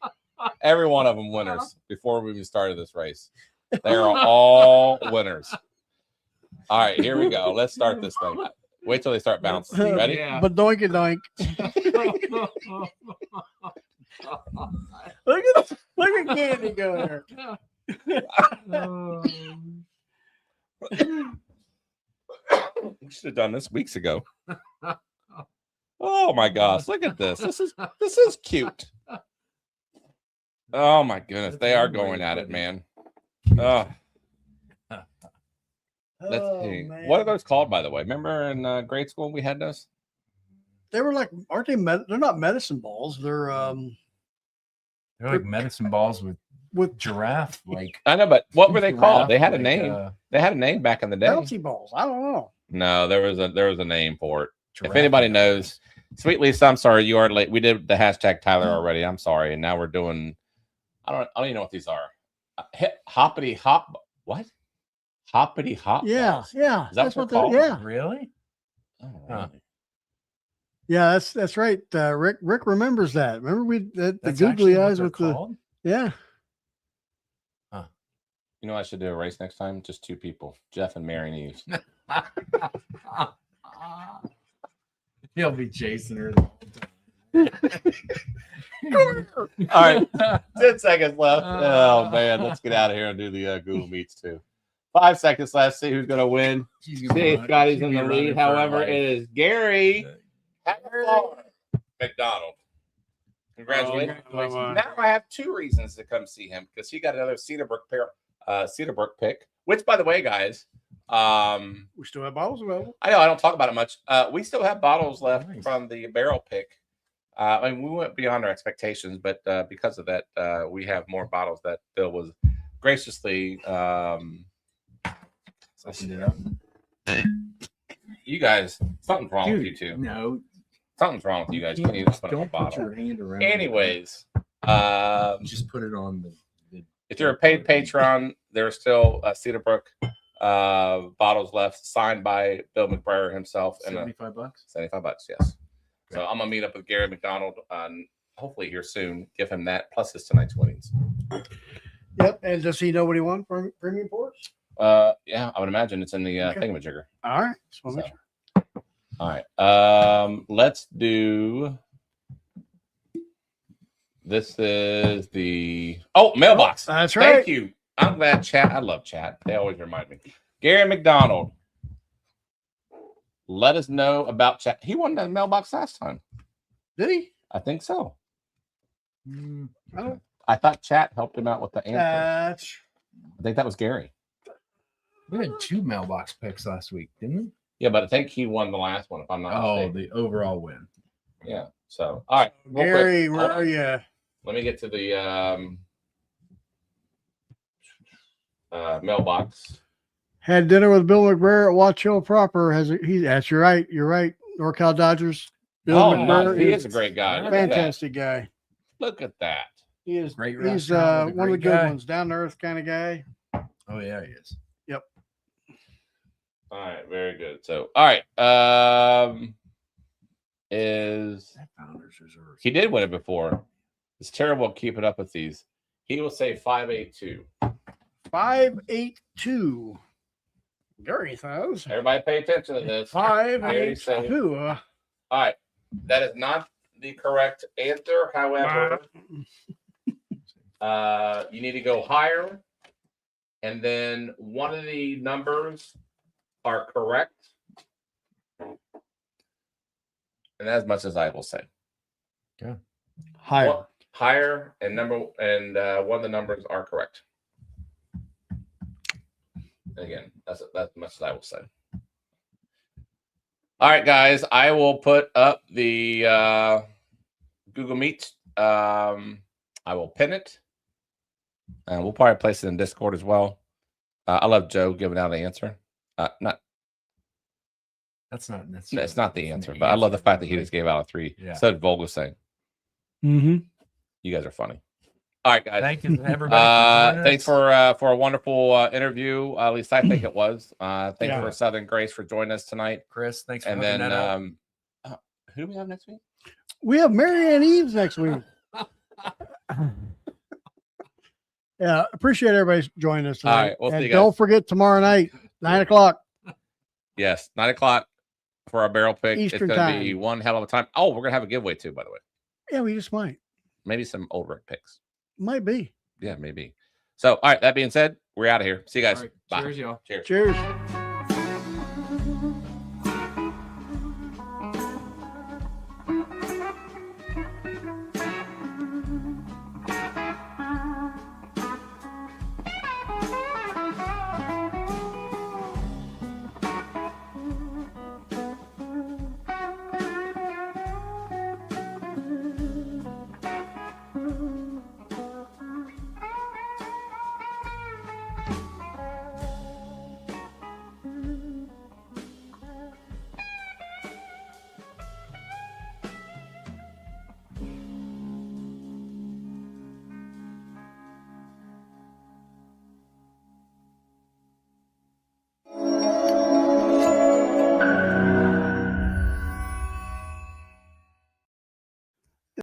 Every one of them winners. Before we even started this race, they are all winners. All right, here we go. Let's start this thing. Wait till they start bouncing. You ready? Yeah. But doink and doink. Look at Candy go there. We should have done this weeks ago. Oh my gosh! Look at this. This is cute. Oh my goodness, they are going at it, man. Oh, let's see. man. What are those called, by the way? Remember in grade school we had those? They were like, aren't they? They're not medicine balls. They're They're like medicine balls with giraffe. Like I know, but what were they giraffe, called? They had a like, name. They had a name back in the day. bouncy balls. I don't know. No, there was a name for it. If giraffe. anybody knows, Sweet Lisa, I'm sorry you are late. We did the hashtag Tyler already. I'm sorry, and now we're doing. I don't even know what these are. Hoppity hop. What? Hoppity hop. Yeah, balls. yeah. Is that That's what what they're they're. called? Yeah, Really? Oh, Huh. really? yeah. That's right. Rick remembers that. Remember the That's googly actually what eyes they're with the called? yeah. You know, I should do a race next time. Just 2 people, Jeff and Mary and Eve. He'll be chasing her the whole time. All right, 10 seconds left. Oh man, let's get out of here and do the Google Meets too. 5 seconds left. See who's gonna win. She's gonna See, run- Scotty's she's in the gonna be running lead. for her However, life. it is Gary McDonald. Congratulations. Congratulations. Now I have 2 reasons to come see him because he got another Cedarbrook pick. Which, by the way, guys, We still have bottles available. I know I don't talk about it much. We still have bottles left Nice. from the barrel pick. I mean, we went beyond our expectations, but because of that, we have more bottles that Bill was graciously. Sucking it up. You guys, something's wrong with you Dude, two. no. Something's wrong with you guys. You can't even open up a Don't put bottle. your hand around. Anyways, just put it on the if you're a paid patron, there's still Cedarbrook bottles left, signed by Bill McBrayer himself, and $75. $75. Yes. So I'm gonna meet up with Gary McDonald, hopefully here soon. Give him that plus his tonight's winnings. Yep. And does he know what he won from Premium Ports? Yeah, I would imagine it's in the Okay. thingamajigger. All right. Just wanna make So. sure. All right. Let's do. This is the mailbox. That's right. Thank you. I'm glad chat. I love chat. They always remind me. Gary McDonald. Let us know about chat. He won the mailbox last time. Did he? I think so. Oh, I thought chat helped him out with the answer. that's I think that was Gary. We had 2 mailbox picks last week, didn't we? Yeah, but I think he won the last one, if I'm not Oh, mistaken. the overall win. Yeah. So, all right. real quick, Gary, hold where on. are you? Let me get to the mailbox. Had dinner with Bill McBrayer at Watch Hill proper. That's you're right. You're right. NorCal Dodgers. Bill Oh, McBrayer nice. He is a great guy. Look at that. fantastic guy. Look at that. He is. Great He's restaurant with a one of the great good guy. ones. Down to earth kind of guy. Oh yeah, he is. All right, very good. So, all right, is Founders Reserve. he did win it before? It's terrible keeping up with these. He will say 582. 582. Gary throws. Everybody, pay attention to this. 582. All right, that is not the correct answer. However, you need to go higher, and then one of the numbers are correct, and as much as I will say. Higher. One- higher, and one of the numbers are correct. And again, that's much as I will say. All right, guys, I will put up the Google Meet. I will pin it, and we'll probably place it in Discord as well. I love Joe giving out the answer. That's not. That's It's not the answer, but I love the fact that he just gave out a 3. Yeah. So did Vogel saying, Mm-hmm. "You guys are funny." All right, guys. Thank you, everybody. Thanks for a wonderful interview. At least I think it was. Thanks Yeah. for Southern Grace for joining us tonight. Chris. Thanks for And hooking then, that up. who do we have next week? We have Marianne Eves next week. Yeah, appreciate everybody joining us tonight. All right, we'll see and you guys. don't forget tomorrow night, 9:00. Yes, 9:00 for our barrel pick. Eastern it's going to be time. one hell of a time. Oh, we're going to have a giveaway too, by the way. Yeah, we just might. Maybe some old Rick picks. Might be. Yeah, maybe. So, all right. That being said, we're out of here. See you guys. All right, Bye. cheers, y'all. Cheers. Cheers.